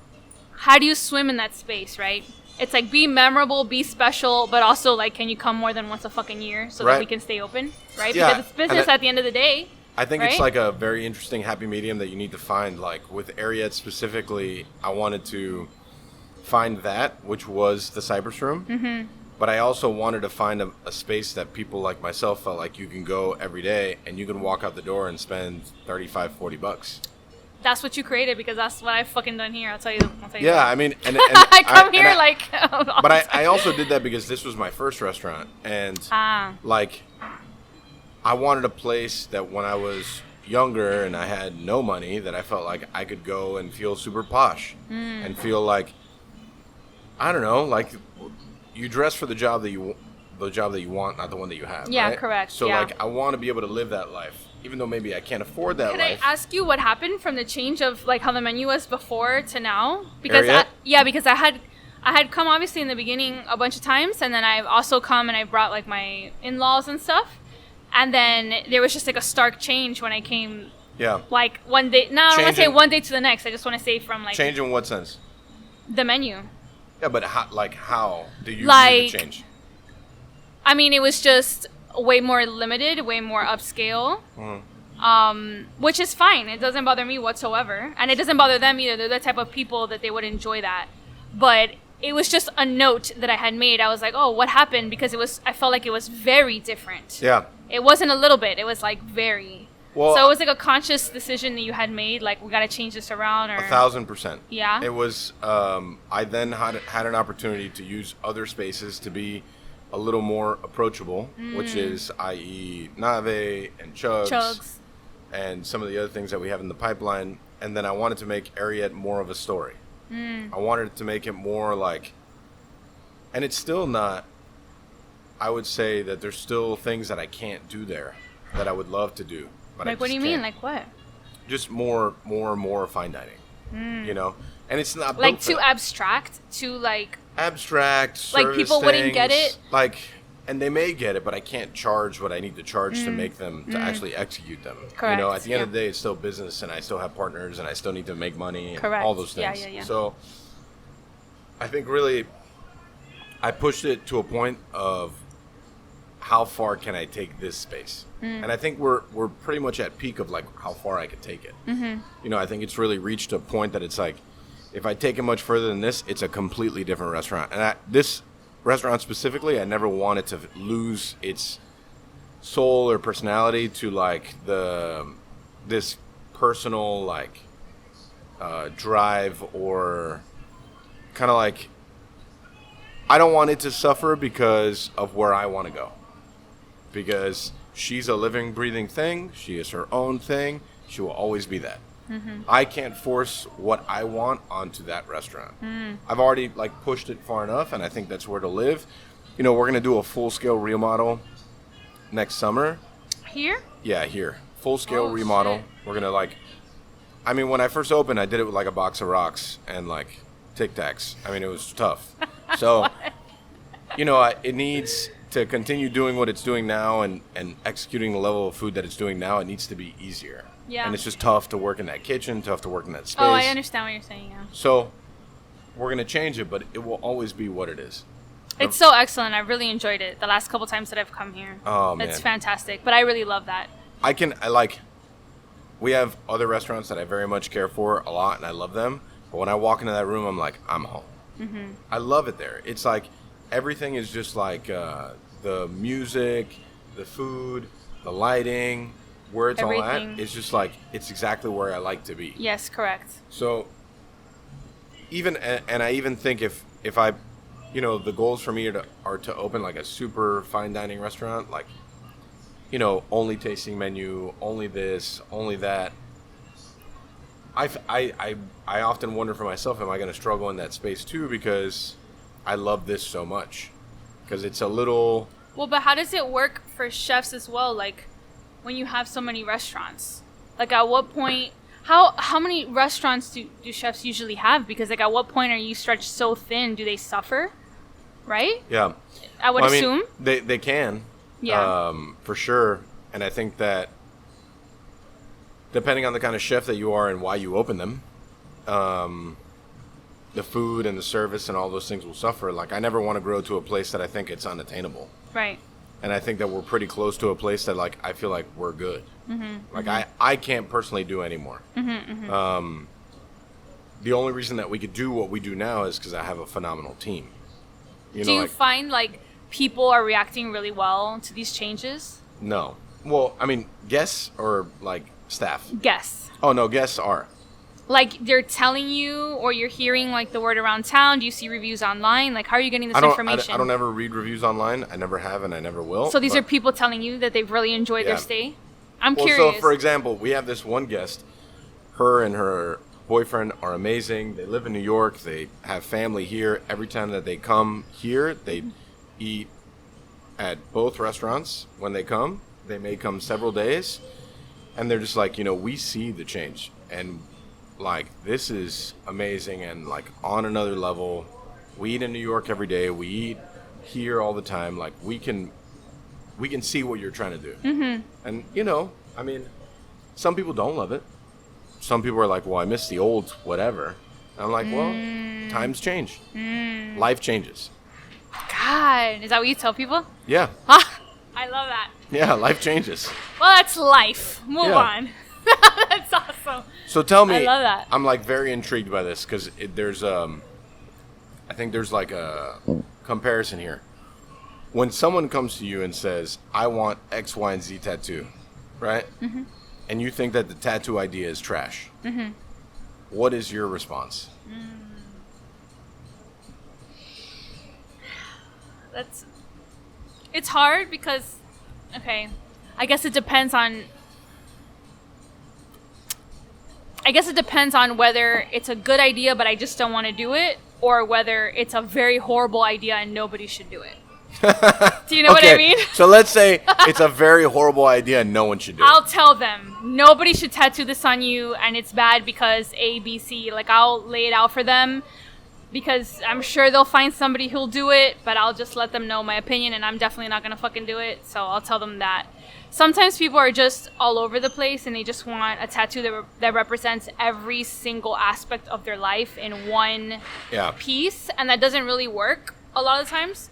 swim in that space, right? It's like, be memorable, be special, but also, like, can you come more than once a fucking year so that Right. we can stay open, right? Yeah, Because it's business and at the end of the day. I think it's Right? like a very interesting happy medium that you need to find. Like with Ariete specifically, I wanted to find that, which was the Cypress Room. Mm-hmm. But I also wanted to find a space that people like myself felt like you can go every day and you can walk out the door and spend $35-$40. That's what you created because that's what I've fucking done here. I'll tell you. Yeah, that. I mean, and I come here and like. But I also did that because this was my first restaurant, and like, I wanted a place that when I was younger and I had no money, that I felt like I could go and feel super posh and feel like, I don't know, like you dress for the job that you want, not the one that you have. Yeah, right? correct, So yeah. like, I want to be able to live that life, even though maybe I can't afford that Can life. I ask you what happened from the change of like how the menu was before to now? Because Ariete? because I had come obviously in the beginning a bunch of times, and then I've also come and I brought like my in-laws and stuff, and then there was just like a stark change when I came. Yeah. Like one day, no, I don't want to say Changing- one day to the next. I just want to say from like Change in what sense? the menu. Yeah, but how do you Like- view the change? I mean, it was just way more limited, way more upscale, which is fine. It doesn't bother me whatsoever, and it doesn't bother them either. They're the type of people that they would enjoy that. But it was just a note that I had made. I was like, oh, what happened? Because I felt like it was very different. Yeah. It wasn't a little bit. It was like very. Well, So it was like a conscious decision that you had made, like we got to change this around, or 1,000%. Yeah? It was. I then had an opportunity to use other spaces to be a little more approachable, which is i.e. Nave and Chugs, and some of the other things that we have in the pipeline. And then I wanted to make Ariete more of a story. I wanted to make it more like, and it's still not, I would say that there's still things that I can't do there that I would love to do. But Like, what do you mean? Like what? Just more fine dining, you know? And it's not Like built too for abstract, too like... abstract, Like people service wouldn't get things, it? Like, and they may get it, but I can't charge what I need to charge to make them, to actually execute them. Correct, You know, at the end of yeah. the day, it's still business, and I still have partners, and I still need to make money, and Correct. all those Yeah, things. yeah, yeah. So, I think really, I pushed it to a point of how far can I take this space? And I think we're pretty much at peak of like how far I could take it. You know, I think it's really reached a point that it's like, if I take it much further than this, it's a completely different restaurant. And this restaurant specifically, I never wanted to lose its soul or personality to like this personal like drive, or kind of like, I don't want it to suffer because of where I want to go. Because she's a living, breathing thing. She is her own thing. She will always be that. I can't force what I want onto that restaurant. I've already like pushed it far enough, and I think that's where to live. You know, we're gonna do a full-scale remodel next summer. Here? Yeah, here. Full-scale Oh, remodel. shit. We're gonna like, I mean, when I first opened, I did it with like a box of rocks and like Tic Tacs. I mean, it was tough. So, you know, it needs to continue doing what it's doing now and executing the level of food that it's doing now. It needs to be easier. Yeah. And it's just tough to work in that kitchen, tough to work in that space. Oh, I understand what you're saying, yeah. So, we're going to change it, but it will always be what it is. It's so excellent. I really enjoyed it the last couple times that I've come here. Oh, man. It's fantastic. But I really love that. We have other restaurants that I very much care for a lot, and I love them. But when I walk into that room, I'm like, I'm home. I love it there. It's like, everything is just like the music, the food, the lighting, where it's all Everything. at. It's just like, it's exactly where I like to be. Yes, correct. So, I even think if I, you know, the goals for me are to open like a super fine dining restaurant, like, you know, only tasting menu, only this, only that. I often wonder for myself, am I going to struggle in that space too? Because I love this so much. Because it's a little... Well, but how does it work for chefs as well? Like, when you have so many restaurants? Like, at what point... How many restaurants do chefs usually have? Because, like, at what point are you stretched so thin? Do they suffer? Right? Yeah. I would assume. They can. Yeah. For sure. And I think that depending on the kind of chef that you are and why you open them, the food and the service and all those things will suffer. Like, I never want to grow to a place that I think it's unattainable. Right. And I think that we're pretty close to a place that, like, I feel like we're good. Like, I can't personally do anymore. The only reason that we could do what we do now is because I have a phenomenal team. Do you find, like, people are reacting really well to these changes? No. Well, I mean, guests or, like, staff? Guests. Oh, no, guests are. Like, they're telling you, or you're hearing, like, the word around town? Do you see reviews online? Like, how are you getting this information? I don't ever read reviews online. I never have, and I never will. So these are people telling you that they've really enjoyed their stay? I'm Well, curious. so, for example, we have this one guest. Her and her boyfriend are amazing. They live in New York. They have family here. Every time that they come here, they eat at both restaurants when they come. They may come several days. And they're just like, you know, we see the change. And, like, this is amazing and, like, on another level. We eat in New York every day. We eat here all the time. Like, we can see what you're trying to do. And, you know, I mean, some people don't love it. Some people are like, well, I miss the old whatever. And I'm like, well, times change. Life changes. God, is that what you tell people? Yeah. I love that. Yeah, life changes. Well, that's life. Move Yeah. on. That's awesome. So tell me, I love that. I'm like very intrigued by this because there's I think there's like a comparison here. When someone comes to you and says, I want X, Y, and Z tattoo, right? And you think that the tattoo idea is trash. What is your response? It's hard because, okay, I guess it depends on whether it's a good idea but I just don't want to do it, or whether it's a very horrible idea and nobody should do it. Do you know what I mean? So let's say it's a very horrible idea and no one should do it. I'll tell them, nobody should tattoo this on you and it's bad because A, B, C. Like, I'll lay it out for them because I'm sure they'll find somebody who'll do it, but I'll just let them know my opinion and I'm definitely not going to fucking do it. So I'll tell them that. Sometimes people are just all over the place and they just want a tattoo that represents every single aspect of their life in one piece, and that doesn't really work a lot of times.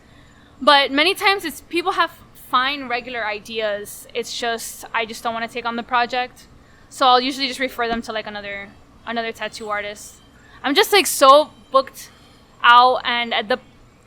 But many times it's people have fine regular ideas. It's just I just don't want to take on the project. So I'll usually just refer them to like another tattoo artist. I'm just like so booked out and at the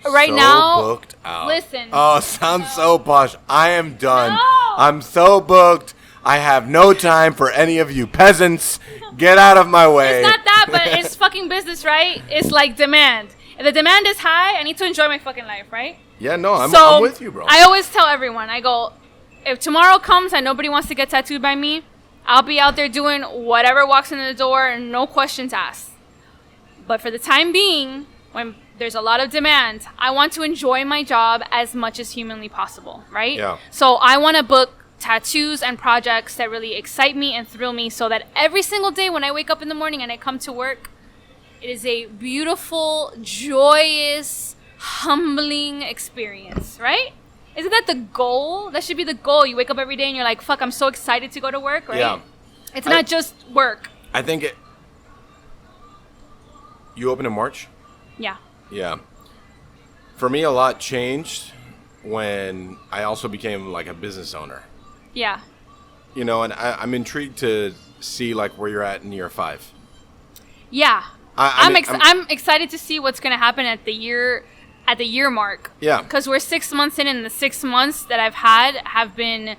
right so now booked out. Listen. Oh, sounds so posh. I am done. No. I'm so booked. I have no time for any of you peasants. Get out of my way. It's not that, but it's fucking business, right? It's like demand. If the demand is high, I need to enjoy my fucking life, right? Yeah, no, I'm with you, bro. I always tell everyone, I go, if tomorrow comes and nobody wants to get tattooed by me, I'll be out there doing whatever walks in the door and no questions asked. But for the time being, when there's a lot of demand, I want to enjoy my job as much as humanly possible, right? Yeah. So I want to book tattoos and projects that really excite me and thrill me so that every single day when I wake up in the morning and I come to work, it is a beautiful, joyous, humbling experience, right? Isn't that the goal? That should be the goal. You wake up every day and you're like, fuck, I'm so excited to go to work, right? Yeah. It's not just work. I think it... You open in March? Yeah. Yeah. For me, a lot changed when I also became like a business owner. Yeah. You know, and I'm intrigued to see like where you're at in year 5. Yeah. I'm excited to see what's going to happen at the year mark. Yeah. Because we're 6 months in, and the 6 months that I've had have been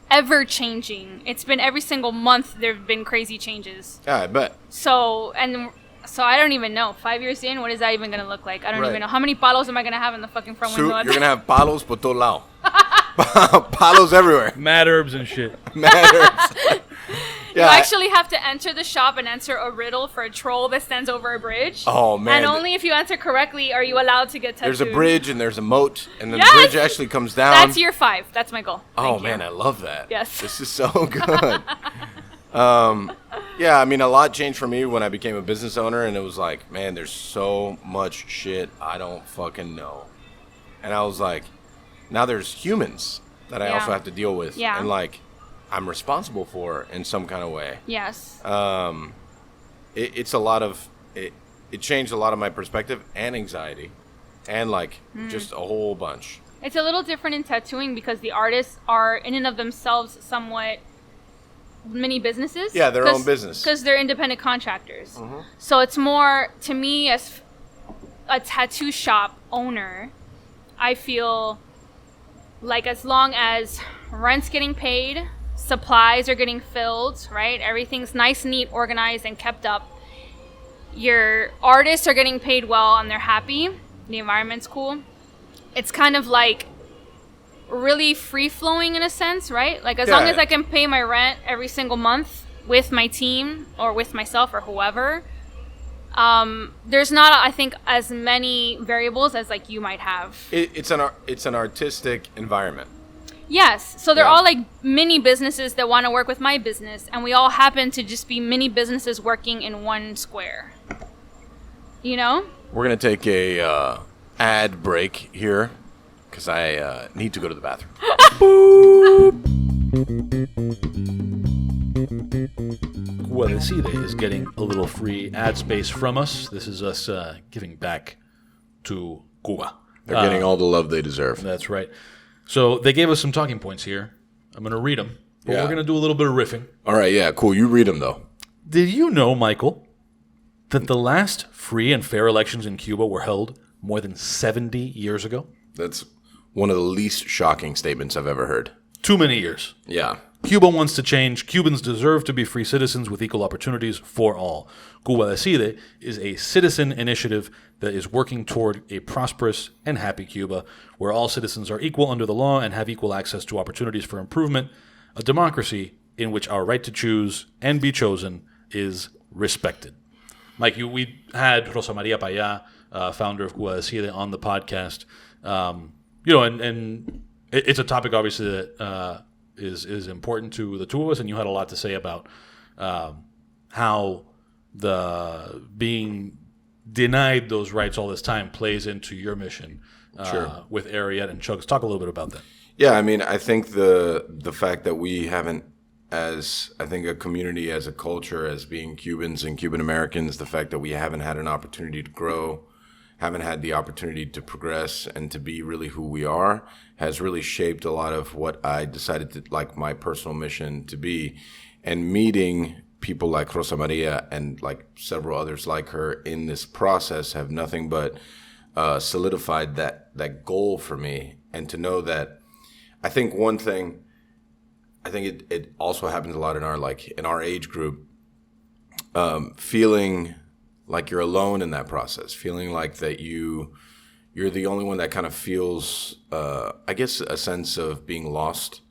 ever changing. It's been every single month there have been crazy changes. Yeah, I bet. So I don't even know. 5 years in, what is that even going to look like? I don't even know. How many palos am I going to have in the fucking front window? You're going to have palos por todo lado. Palos everywhere. Mad herbs and shit. Mad herbs. You actually have to enter the shop and answer a riddle for a troll that stands over a bridge. Oh, man. And only if you answer correctly are you allowed to get tattooed. There's a bridge and there's a moat, and then the bridge actually comes down. That's year 5. That's my goal. Oh, man, I love that. Yes. This is so good. Yeah, I mean, a lot changed for me when I became a business owner, and it was like, man, there's so much shit I don't fucking know. And I was like, now there's humans that I also have to deal with. Yeah. And, like, I'm responsible for in some kind of way. Yes. It's a lot of... It changed a lot of my perspective and anxiety and, like, just a whole bunch. It's a little different in tattooing because the artists are, in and of themselves, somewhat mini businesses. Yeah, their own business. Because they're independent contractors. Mm-hmm. So it's more, to me, as a tattoo shop owner, I feel like as long as rent's getting paid, supplies are getting filled, right? Everything's nice, neat, organized, and kept up. Your artists are getting paid well and they're happy. The environment's cool. It's kind of like really free-flowing in a sense, right? Like as long as I can pay my rent every single month with my team or with myself or whoever, there's not, I think, as many variables as like you might have. It's an artistic environment. Yes. So they're all like mini businesses that want to work with my business, and we all happen to just be mini businesses working in one square. You know? We're going to take a ad break here because I need to go to the bathroom. Decide is getting a little free ad space from us. This is us giving back to Cuba. They're getting all the love they deserve. That's right. So they gave us some talking points here. I'm going to read them, but we're going to do a little bit of riffing. All right, yeah, cool. You read them, though. Did you know, Michael, that the last free and fair elections in Cuba were held more than 70 years ago? That's one of the least shocking statements I've ever heard. too many years. Yeah. Cuba wants to change. Cubans deserve to be free citizens with equal opportunities for all. Cuba Decide is a citizen initiative that is working toward a prosperous and happy Cuba, where all citizens are equal under the law and have equal access to opportunities for improvement, a democracy in which our right to choose and be chosen is respected. Mike, we had Rosa Maria Payá, founder of Cuba Decide, on the podcast. And it's a topic, obviously, that is important to the two of us, and you had a lot to say about how the being denied those rights all this time plays into your mission with Ariette and Chugs. Talk a little bit about that. Yeah, I mean, I think the fact that we haven't, as I think a community, as a culture, as being Cubans and Cuban Americans, the fact that we haven't had an opportunity to grow, haven't had the opportunity to progress and to be really who we are, has really shaped a lot of what I decided to, like, my personal mission to be. And meeting people like Rosa Maria and like several others like her in this process have nothing but solidified that goal for me. And to know that, I think one thing, I think it also happens a lot in our age group, feeling like you're alone in that process, feeling like that you're the only one that kind of feels, I guess, a sense of being lost,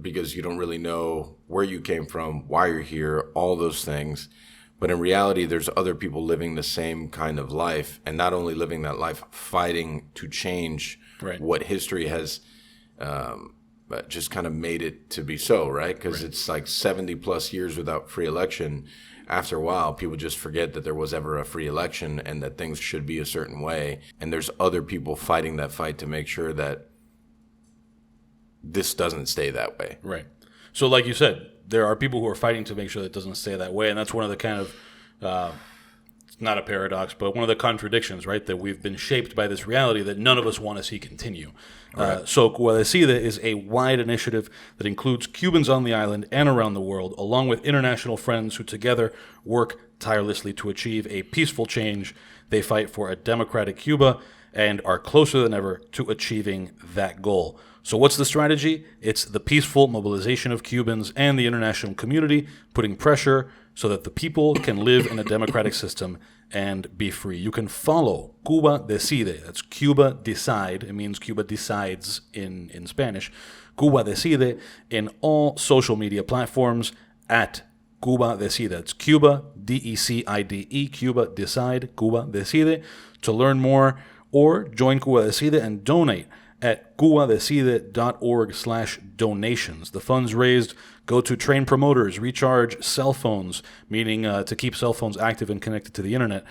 because you don't really know where you came from, why you're here, all those things. But in reality, there's other people living the same kind of life, and not only living that life, fighting to change what history has just kind of made it to be so, right? Because it's like 70 plus years without free election. After a while, people just forget that there was ever a free election and that things should be a certain way. And there's other people fighting that fight to make sure that this doesn't stay that way. Right. So like you said, there are people who are fighting to make sure that it doesn't stay that way. And that's one of the kind of, it's not a paradox, but one of the contradictions, right? That we've been shaped by this reality that none of us want to see continue. Right. So Cuba Decide is a wide initiative that includes Cubans on the island and around the world, along with international friends who together work tirelessly to achieve a peaceful change. They fight for a democratic Cuba and are closer than ever to achieving that goal. So what's the strategy? It's the peaceful mobilization of Cubans and the international community, putting pressure so that the people can live in a democratic system and be free. You can follow Cuba Decide. That's Cuba Decide. It means Cuba decides in Spanish. Cuba Decide in all social media platforms at Cuba Decide. That's Cuba, D-E-C-I-D-E, Cuba Decide, Cuba Decide. To learn more or join Cuba Decide and donate at cubadecide.org/donations. The funds raised go to train promoters, recharge cell phones, meaning to keep cell phones active and connected to the internet,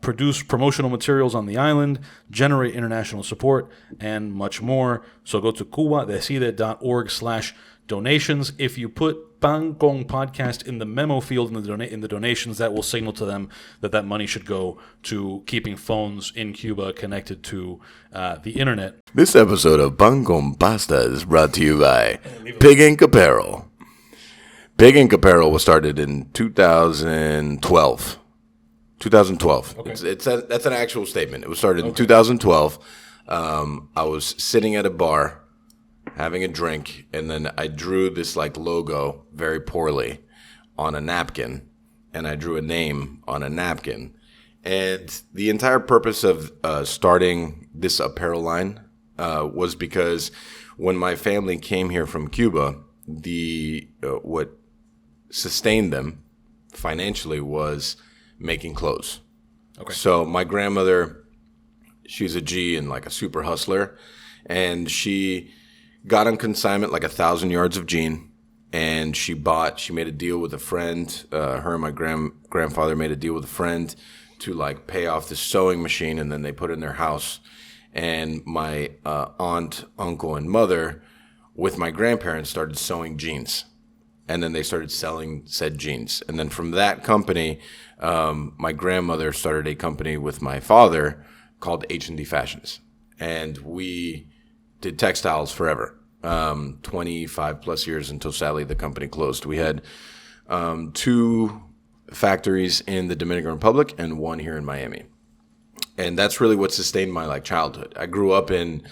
produce promotional materials on the island, generate international support, and much more. So go to cubadecide.org/donations. If you put Pan Con Podcast in the memo field in the donations, that will signal to them that money should go to keeping phones in Cuba connected to the internet. This episode of Pan Con Pasta is brought to you by Pig Ink Apparel. Pig Ink Apparel was started in 2012. 2012. Okay. That's an actual statement. It was started in 2012. I was sitting at a bar having a drink, and then I drew this like logo very poorly on a napkin, and I drew a name on a napkin. And the entire purpose of starting this apparel line was because when my family came here from Cuba, what sustained them financially was making clothes. Okay. So my grandmother, she's a G and like a super hustler, and she got on consignment like 1,000 yards of jean, and she made a deal with a friend. Her and my grandfather made a deal with a friend to like pay off the sewing machine, and then they put it in their house. And my aunt, uncle, and mother with my grandparents started sewing jeans, and then they started selling said jeans. And then from that company, my grandmother started a company with my father called H&D Fashions, and we did textiles forever, 25 plus years, until sadly the company closed. We had 2 factories in the Dominican Republic and 1 here in Miami. And that's really what sustained my like childhood. I grew up in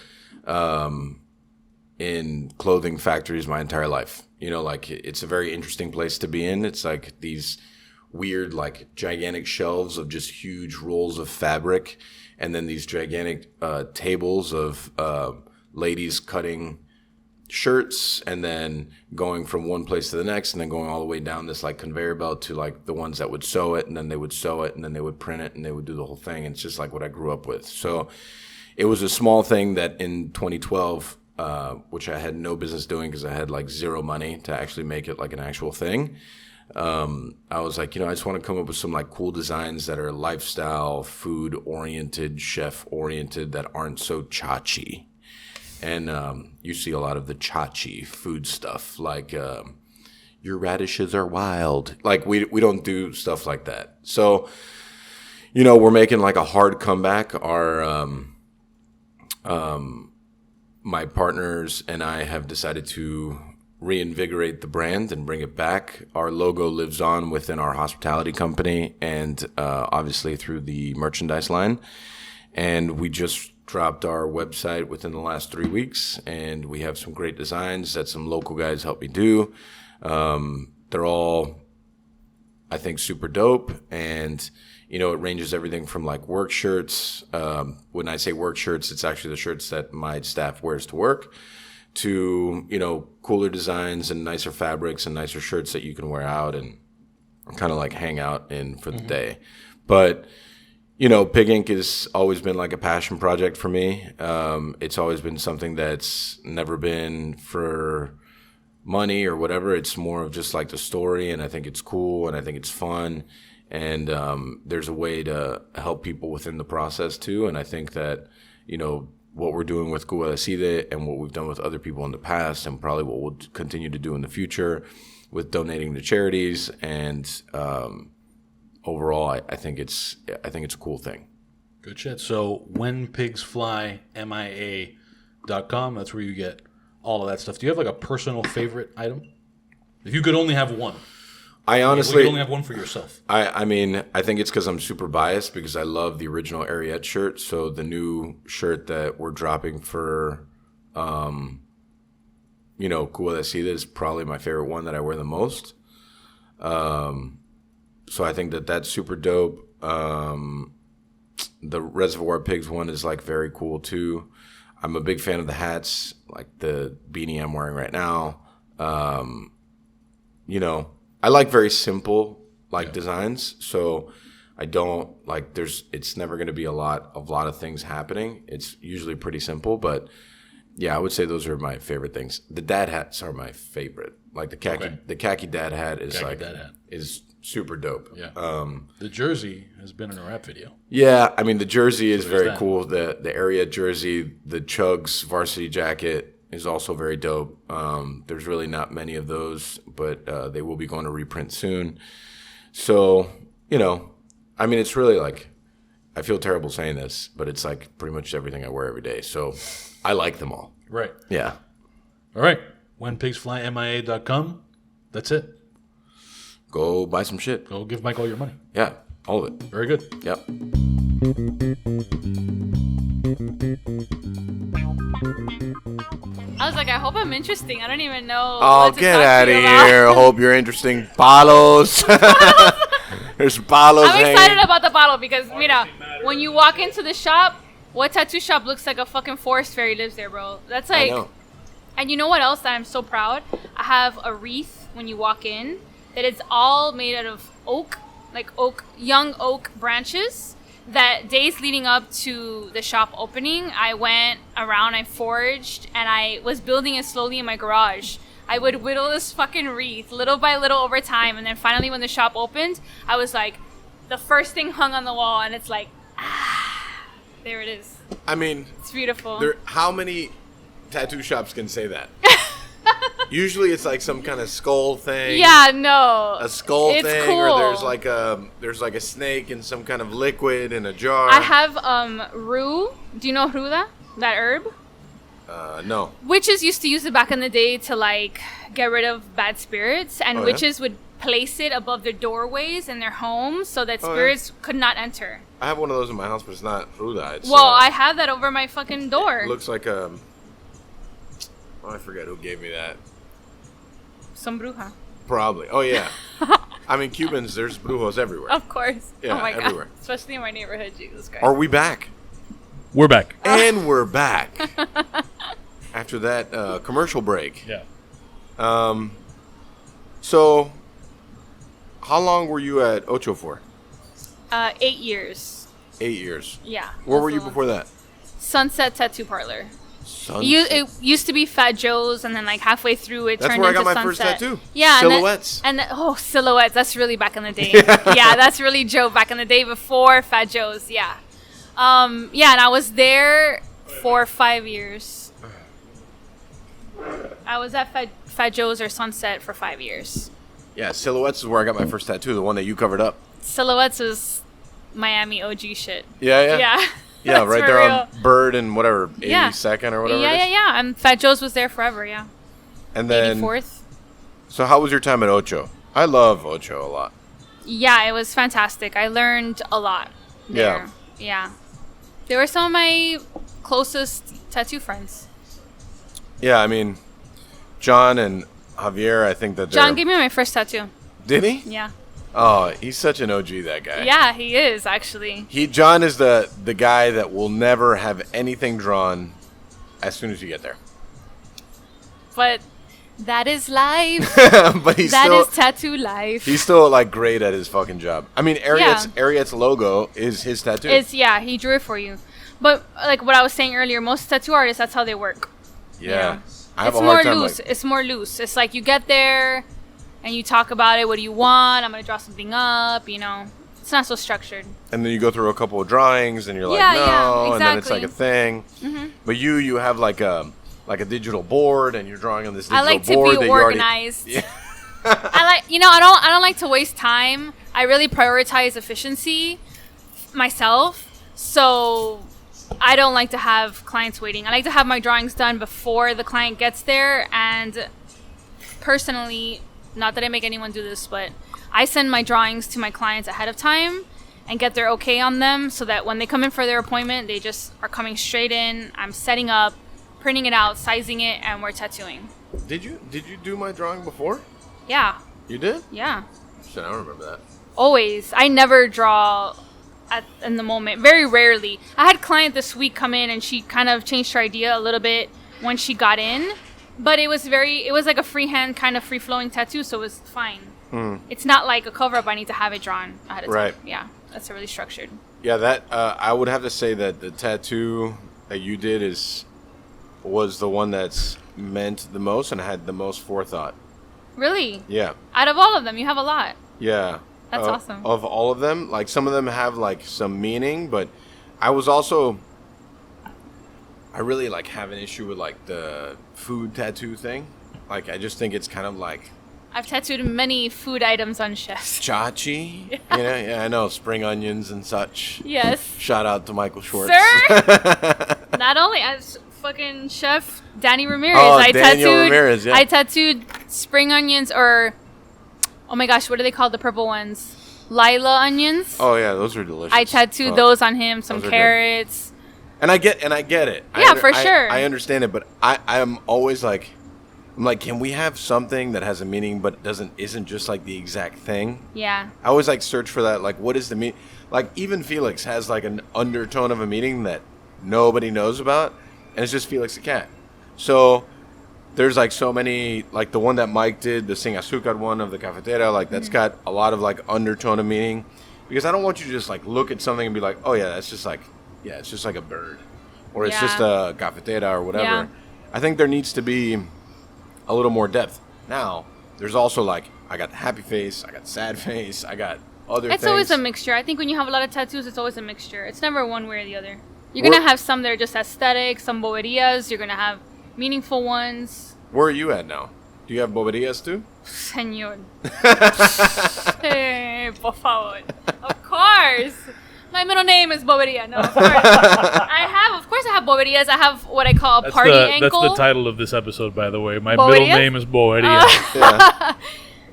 in clothing factories my entire life. You know, like it's a very interesting place to be in. It's like these weird, like gigantic shelves of just huge rolls of fabric, and then these gigantic tables of ladies cutting shirts and then going from one place to the next and then going all the way down this like conveyor belt to like the ones that would sew it, and then they would sew it and then they would print it and they would do the whole thing. And it's just like what I grew up with. So it was a small thing that in 2012, which I had no business doing because I had like zero money to actually make it like an actual thing. I was like, I just want to come up with some like cool designs that are lifestyle, food oriented, chef oriented, that aren't so chachi. And you see a lot of the chachi food stuff, like your radishes are wild. Like we don't do stuff like that. So, we're making like a hard comeback. Our my partners and I have decided to reinvigorate the brand and bring it back. Our logo lives on within our hospitality company and obviously through the merchandise line. And we just dropped our website within the last 3 weeks, and we have some great designs that some local guys helped me do. They're all, I think, super dope. And, it ranges everything from like work shirts. When I say work shirts, it's actually the shirts that my staff wears to work, to, cooler designs and nicer fabrics and nicer shirts that you can wear out and kind of like hang out in for the day. But, Pig Ink has always been like a passion project for me. It's always been something that's never been for money or whatever. It's more of just like the story, and I think it's cool and I think it's fun. And there's a way to help people within the process too. And I think that, what we're doing with DADE and what we've done with other people in the past, and probably what we'll continue to do in the future with donating to charities, and overall, I think it's a cool thing. Good shit. So whenpigsflymia.com, that's where you get all of that stuff. Do you have like a personal favorite item? If you could only have one. I honestly... You could only have one for yourself. I mean, I think it's because I'm super biased because I love the original Ariete shirt. So the new shirt that we're dropping for, DADE is probably my favorite one that I wear the most. So I think that's super dope. The Reservoir Pigs one is like very cool too. I'm a big fan of the hats, like the beanie I'm wearing right now. I like very simple designs. So I don't like it's never going to be a lot of things happening. It's usually pretty simple, but yeah, I would say those are my favorite things. The dad hats are my favorite. Like the khaki dad hat is is super dope. Yeah. The jersey has been in a rap video. Yeah, I mean the jersey is very cool. The Ariete jersey, the Chugs varsity jacket is also very dope. There's really not many of those, but they will be going to reprint soon. So, I mean, it's really like, I feel terrible saying this, but it's like pretty much everything I wear every day. So I like them all. Right. Yeah. All right. whenpigsflymia.com. That's it. Go buy some shit. Go give Mike all your money. Yeah, all of it. Very good. Yep. I was like, I hope I'm interesting. I don't even know. Oh, what to get talk out to of you about. here. I hope you're interesting. Palos. There's palos I'm hanging. excited about the bottle because, mira, when you walk into the shop, what tattoo shop looks like a fucking forest fairy lives there, bro? That's like, I know. and you know what else that I'm so proud? I have a wreath when you walk in that is all made out of oak, like young oak branches. That days leading up to the shop opening, I went around, I foraged, and I was building it slowly in my garage. I would whittle this fucking wreath little by little over time, and then finally when the shop opened, I was like, the first thing hung on the wall, and it's like, there it is. I mean, It's beautiful. How many tattoo shops can say that? Usually it's like some kind of skull thing. Yeah, no. A skull it's thing, cool. or there's like a snake in some kind of liquid in a jar. I have rue. Do you know ruda? That herb? No. Witches used to use it back in the day to like get rid of bad spirits, and witches would place it above their doorways in their homes so that spirits could not enter. I have one of those in my house, but it's not ruda. It's, Well, I have that over my fucking door. It looks like Oh, I forget who gave me that. Some bruja. Probably. Oh, yeah. I mean, Cubans, there's brujos everywhere. Of course. Yeah, oh my everywhere. God. Especially in my neighborhood. Jesus Christ. Are we back? We're back. And we're back. After that commercial break. Yeah. So, how long were you at Ocho for? 8 years. 8 years. Yeah. Where were that's you a long- before that? Sunset Tattoo Parlor. Sunset. It used to be Fat Joe's, and then like halfway through it That's turned where I into got my Sunset. first tattoo. Yeah, Silhouettes. Silhouettes. That's really back in the day. Yeah, that's really Joe back in the day before Fat Joe's. Yeah, yeah, and I was there for 5 years. I was at Fat Joe's or Sunset for 5 years. Yeah, Silhouettes is where I got my first tattoo, the one that you covered up. Silhouettes is Miami OG shit. Yeah. Yeah. Yeah, That's right for there real. on Bird and whatever, Yeah. 82nd or whatever Yeah, it is. yeah. And Fat Joe's was there forever. Yeah. And then, 84th. so how was your time at Ocho? I love Ocho a lot. Yeah, it was fantastic. I learned a lot there. Yeah. They were some of my closest tattoo friends. Yeah, I mean, John and Javier, I think that they're... John gave me my first tattoo. Did he? Yeah. Oh, he's such an OG, that guy. Yeah, he is actually. John is the guy that will never have anything drawn as soon as you get there. But that is life. But he's That still... is tattoo life. He's still, like, great at his fucking job. I mean, Ariet's logo is his tattoo. He drew it for you. But like what I was saying earlier, most tattoo artists, that's how they work. Yeah. I have It's a more hard time, loose. like... It's more loose. It's like you get there and you talk about it. What do you want? I'm going to draw something up, you know. It's not so structured. And then you go through a couple of drawings, and you're like, Yeah, no, yeah, and then it's like a exactly. thing. But you have like a digital board, and you're drawing on this digital I like to board be that you already... organized. Yeah. I don't like to waste time. I really prioritize efficiency myself. So I don't like to have clients waiting. I like to have my drawings done before the client gets there. And personally, not that I make anyone do this, but I send my drawings to my clients ahead of time and get their okay on them so that when they come in for their appointment, they just are coming straight in. I'm setting up, printing it out, sizing it, and we're tattooing. Did you do my drawing before? Yeah. You did? Yeah. Shit, I don't remember that. Always. I never draw in the moment. Very rarely. I had a client this week come in and she kind of changed her idea a little bit when she got in. But it was like a freehand kind of free-flowing tattoo, so it was fine. It's not like a cover-up. I need to have it drawn ahead of time. Right. Yeah. That's really structured. Yeah, that I would have to say that the tattoo that you did was the one that's meant the most and had the most forethought. Really? Yeah. Out of all of them, you have a lot. Yeah. That's awesome. Of all of them, like some of them have like some meaning, but I really like have an issue with like the food tattoo thing. Like I just think it's kind of like I've tattooed many food items on chefs. chachi. You know, yeah, I know, spring onions and such. Yes. Shout out to Michael Schwartz. Sir? Not only as fucking chef Danny Ramirez. Oh, Daniel Ramirez, yeah. I tattooed spring onions or, oh my gosh, what are they called? The purple ones. Lila onions. Oh yeah, those are delicious. I tattooed those on him. Some those are carrots. And I get it. Yeah, for sure. I understand it, but I'm always like, can we have something that has a meaning but isn't just like the exact thing? Yeah. I always like search for that. Like, what is the meaning? Like, even Felix has like an undertone of a meaning that nobody knows about, and it's just Felix the cat. So there's like so many, like the one that Mike did, the Sin Azúcar one of the cafetera, like that's got a lot of like undertone of meaning, because I don't want you to just like look at something and be like, oh yeah, that's just like, yeah, it's just like a bird, or it's just a cafetera or whatever. Yeah. I think there needs to be a little more depth. Now, there's also like, I got happy face, I got sad face, I got other things. It's always a mixture. I think when you have a lot of tattoos, it's always a mixture. It's never one way or the other. You're going to have some that are just aesthetic, some boberias. You're going to have meaningful ones. Where are you at now? Do you have boberias too? Señor. Hey, por favor. Of course. My middle name is Boberia. No, of course. Of course I have Boberias. I have what I call a party ankle. That's the title of this episode, by the way. My Boberias? middle name is Boeria. Yeah.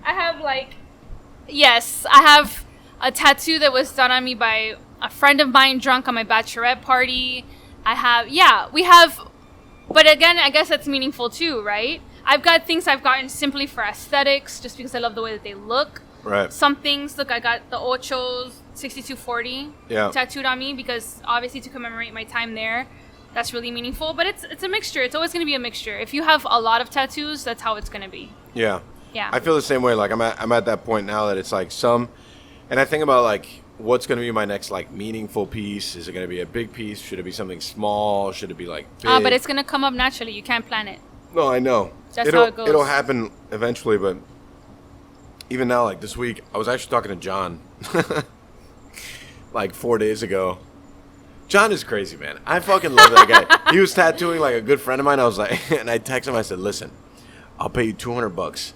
I have I have a tattoo that was done on me by a friend of mine drunk on my bachelorette party. We have But again, I guess that's meaningful too, right? I've got things I've gotten simply for aesthetics, just because I love the way that they look. Right. Some things, look, I got the Ocho's 6240 tattooed on me because obviously to commemorate my time there. That's really meaningful, but it's a mixture. It's always going to be a mixture. If you have a lot of tattoos, that's how it's going to be. Yeah. Yeah. I feel the same way. Like I'm at that point now that it's like and I think about like what's going to be my next like meaningful piece. Is it going to be a big piece? Should it be something small? Should it be like big? But it's going to come up naturally. You can't plan it. No, I know. That's how it goes. It'll happen eventually, but even now, like this week, I was actually talking to John like 4 days ago. John is crazy, man. I fucking love that guy. He was tattooing like a good friend of mine. I was like, and I texted him. I said, "Listen, I'll pay you $200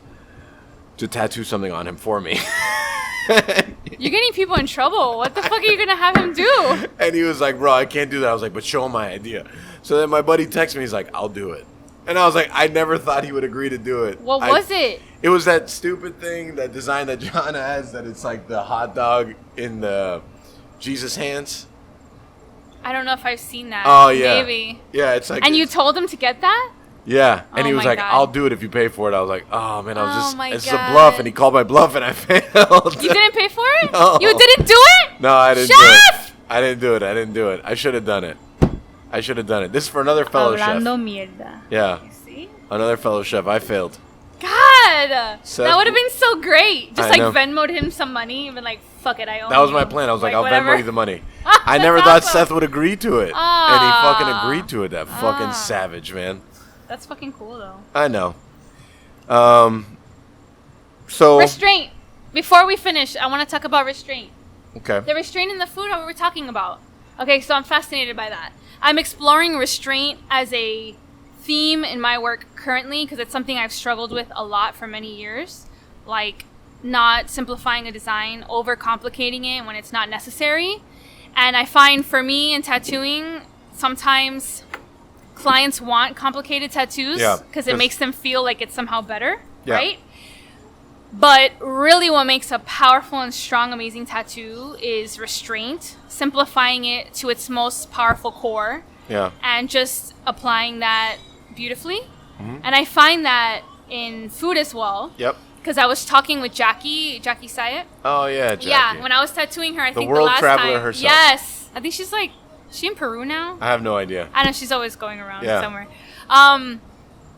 to tattoo something on him for me." You're getting people in trouble. What the fuck are you gonna have him do? And he was like, "Bro, I can't do that." I was like, "But show him my idea." So then my buddy texted me. He's like, "I'll do it." And I was like, I never thought he would agree to do it. What was it? It was that stupid thing, that design that John has, that it's like the hot dog in the Jesus hands. I don't know if I've seen that. Oh, yeah. Maybe. Yeah, it's like... And you told him to get that? Yeah. And Oh he was my like, God. I'll do it if you pay for it. I was like, oh, man, it's a God. bluff. And he called my bluff and I failed. You didn't pay for it? No. You didn't do it? No, I didn't Chef! do it. I didn't do it. I should have done it. This is for another fellow chef. Hablando mierda. Yeah. You see? Another fellow chef. I failed. God! Seth- that would have been so great. Just I like know. Venmo'd him some money and been like, fuck it, I own That was you. my plan. I was like, I'll whatever. Venmo you the money. I never thought That's Seth awesome. would agree to it. And he fucking agreed to it, that fucking savage, man. That's fucking cool, though. I know. So... Restraint. Before we finish, I want to talk about restraint. Okay. The restraint in the food, what we're talking about. Okay, so I'm fascinated by that. I'm exploring restraint as a theme in my work currently because it's something I've struggled with a lot for many years. Like not simplifying a design, overcomplicating it when it's not necessary. And I find for me in tattooing, sometimes clients want complicated tattoos because it makes them feel like it's somehow better, right? But really what makes a powerful and strong, amazing tattoo is restraint, simplifying it to its most powerful core, and just applying that beautifully. Mm-hmm. And I find that in food as well. Yep. Because I was talking with Jackie Sayet. Oh, yeah, Jackie. Yeah, when I was tattooing her, I think the world last traveler time. herself. Yes. I think she's like, is she in Peru now? I have no idea. I know, she's always going around somewhere. And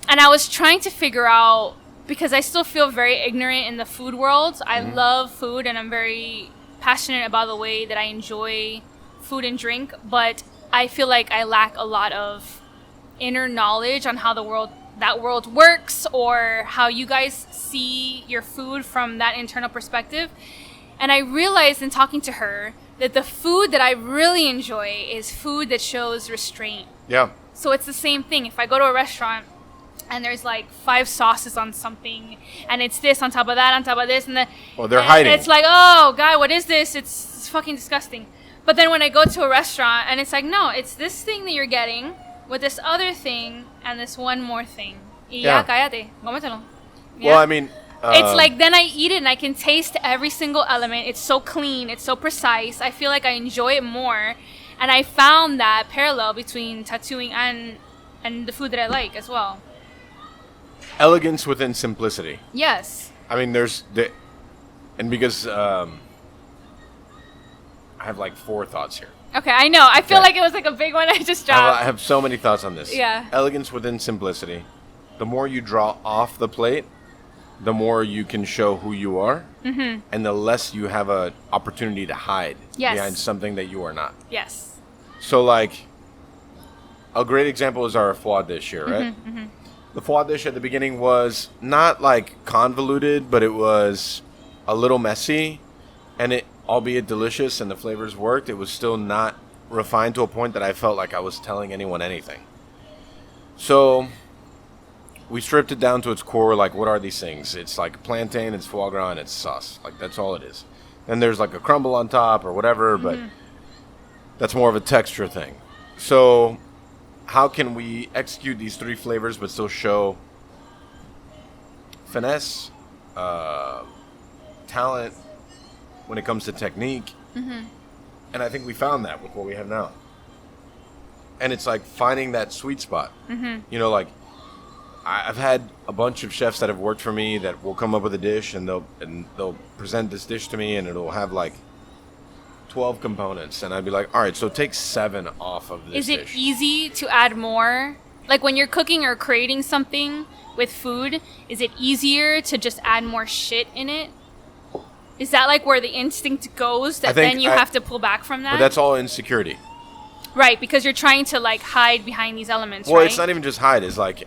I was trying to figure out, because I still feel very ignorant in the food world. I love food and I'm very passionate about the way that I enjoy food and drink, but I feel like I lack a lot of inner knowledge on how that world works or how you guys see your food from that internal perspective. And I realized in talking to her that the food that I really enjoy is food that shows restraint. Yeah. So it's the same thing. If I go to a restaurant and there's like 5 sauces on something, and it's this on top of that, on top of this, and they're hiding. It's like, oh, God, what is this? It's fucking disgusting. But then when I go to a restaurant, and it's like, no, it's this thing that you're getting with this other thing and this one more thing. Y ya, cállate, cómetelo. Well, I mean... it's like then I eat it and I can taste every single element. It's so clean. It's so precise. I feel like I enjoy it more. And I found that parallel between tattooing and the food that I like as well. Elegance within simplicity. Yes. I mean, and because I have like 4 thoughts here. Okay, I know. I feel like it was like a big one I just dropped. I have so many thoughts on this. Yeah. Elegance within simplicity. The more you draw off the plate, the more you can show who you are, and the less you have an opportunity to hide behind something that you are not. Yes. So, like, a great example is our foie dish here, right? The foie dish at the beginning was not, like, convoluted, but it was a little messy, and it, albeit delicious and the flavors worked, it was still not refined to a point that I felt like I was telling anyone anything. So... we stripped it down to its core, like, what are these things? It's like plantain, it's foie gras, and it's sauce. Like, that's all it is. Then there's, like, a crumble on top or whatever, but that's more of a texture thing. So, how can we execute these 3 flavors but still show finesse, talent when it comes to technique? And I think we found that with what we have now. and it's like finding that sweet spot. You know, like I've had a bunch of chefs that have worked for me that will come up with a dish, and they'll present this dish to me, and it'll have like 12 components, and I'd be like, all right, so take 7 off of this dish. Is it easy to add more? Like when you're cooking or creating something with food, is it easier to just add more shit in it? Is that like where the instinct goes that then you have to pull back from that? But that's all insecurity. Right, because you're trying to like hide behind these elements, well, right? It's not even just hide. It's like,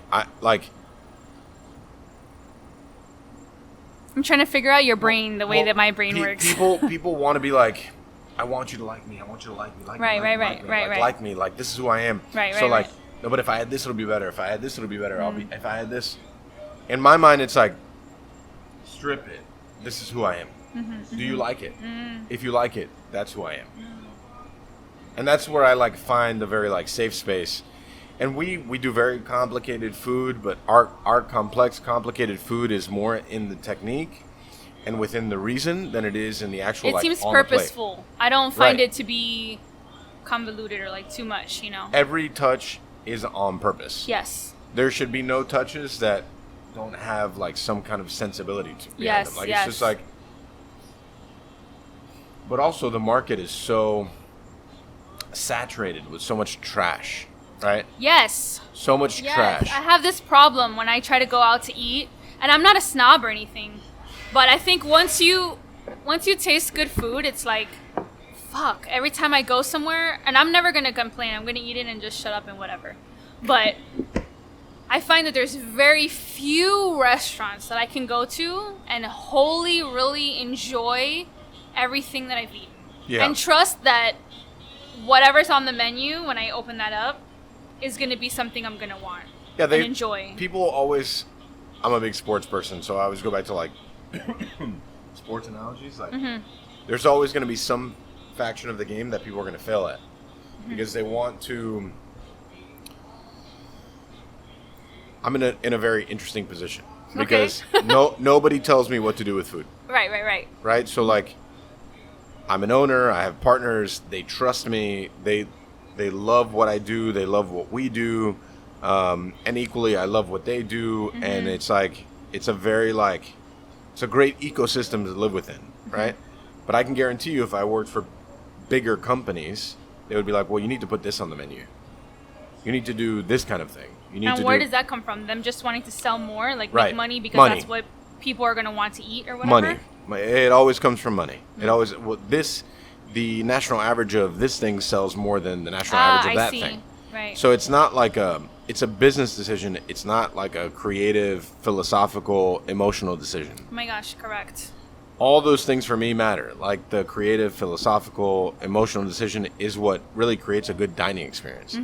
I'm trying to figure out your brain, the way that my brain works. People want to be like, I want you to like me. I want you to like me. Like right, me, right, like me, right, like, right. Like me. Like, this is who I am. Right, so, right, like, right. no, but if I had this, it'll be better. If I had this, it'll be better. If I had this. In my mind, it's like, strip it. This is who I am. Do you like it? If you like it, that's who I am. And that's where I like find the very like safe space. And we do very complicated food, but our complex, complicated food is more in the technique and within the reason than it is in the actual. It like, seems on the plate. purposeful. I don't find Right. it to be convoluted or like too much, you know. Every touch is on purpose. Yes. There should be no touches that don't have like some kind of sensibility to behind Yes, them. Like yes. it's just like. But also the market is so saturated with so much trash, right? Yes. So much Yes. trash. I have this problem when I try to go out to eat, and I'm not a snob or anything, but I think once you taste good food, it's like, fuck. Every time I go somewhere, and I'm never gonna complain. I'm gonna eat it and just shut up and whatever. But I find that there's very few restaurants that I can go to and wholly really enjoy everything that I've eaten. Yeah. And trust that whatever's on the menu when I open that up is going to be something I'm going to want Yeah, and enjoy. People always. I'm a big sports person, so I always go back to like sports analogies. Like, there's always going to be some faction of the game that people are going to fail at because they want to. I'm in a very interesting position because nobody tells me what to do with food. Right. Right, so like. I'm an owner. I have partners. They trust me. They love what I do. They love what we do, and equally, I love what they do. And it's like it's a very like it's a great ecosystem to live within, right? But I can guarantee you, if I worked for bigger companies, they would be like, "Well, you need to put this on the menu. You need to do this kind of thing. You need And to where do does that come from? Them just wanting to sell more, like Right. make money because Money. that's what people are going to want to eat or whatever? money. It always comes from money. It always the national average of this thing sells more than the national average of that thing. Right. So it's not like it's a business decision. It's not like a creative, philosophical, emotional decision. Oh my gosh, correct. All those things for me matter. Like the creative, philosophical, emotional decision is what really creates a good dining experience.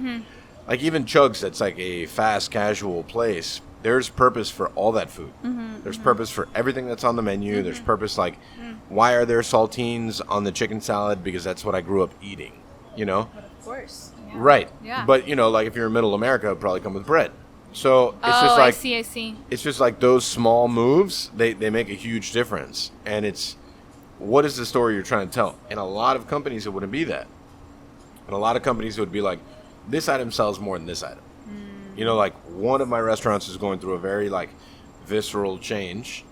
Like even Chugs, that's like a fast casual place. There's purpose for all that food. There's purpose for everything that's on the menu. There's purpose like, why are there saltines on the chicken salad? Because that's what I grew up eating, you know? But of course. Yeah. Right. Yeah. But, you know, like if you're in middle America, it'd probably come with bread. So it's Oh, just like, I see. it's just like those small moves, they make a huge difference. And it's, what is the story you're trying to tell? In a lot of companies, it wouldn't be that. In a lot of companies, it would be like, this item sells more than this item. You know, like one of my restaurants is going through a very like visceral change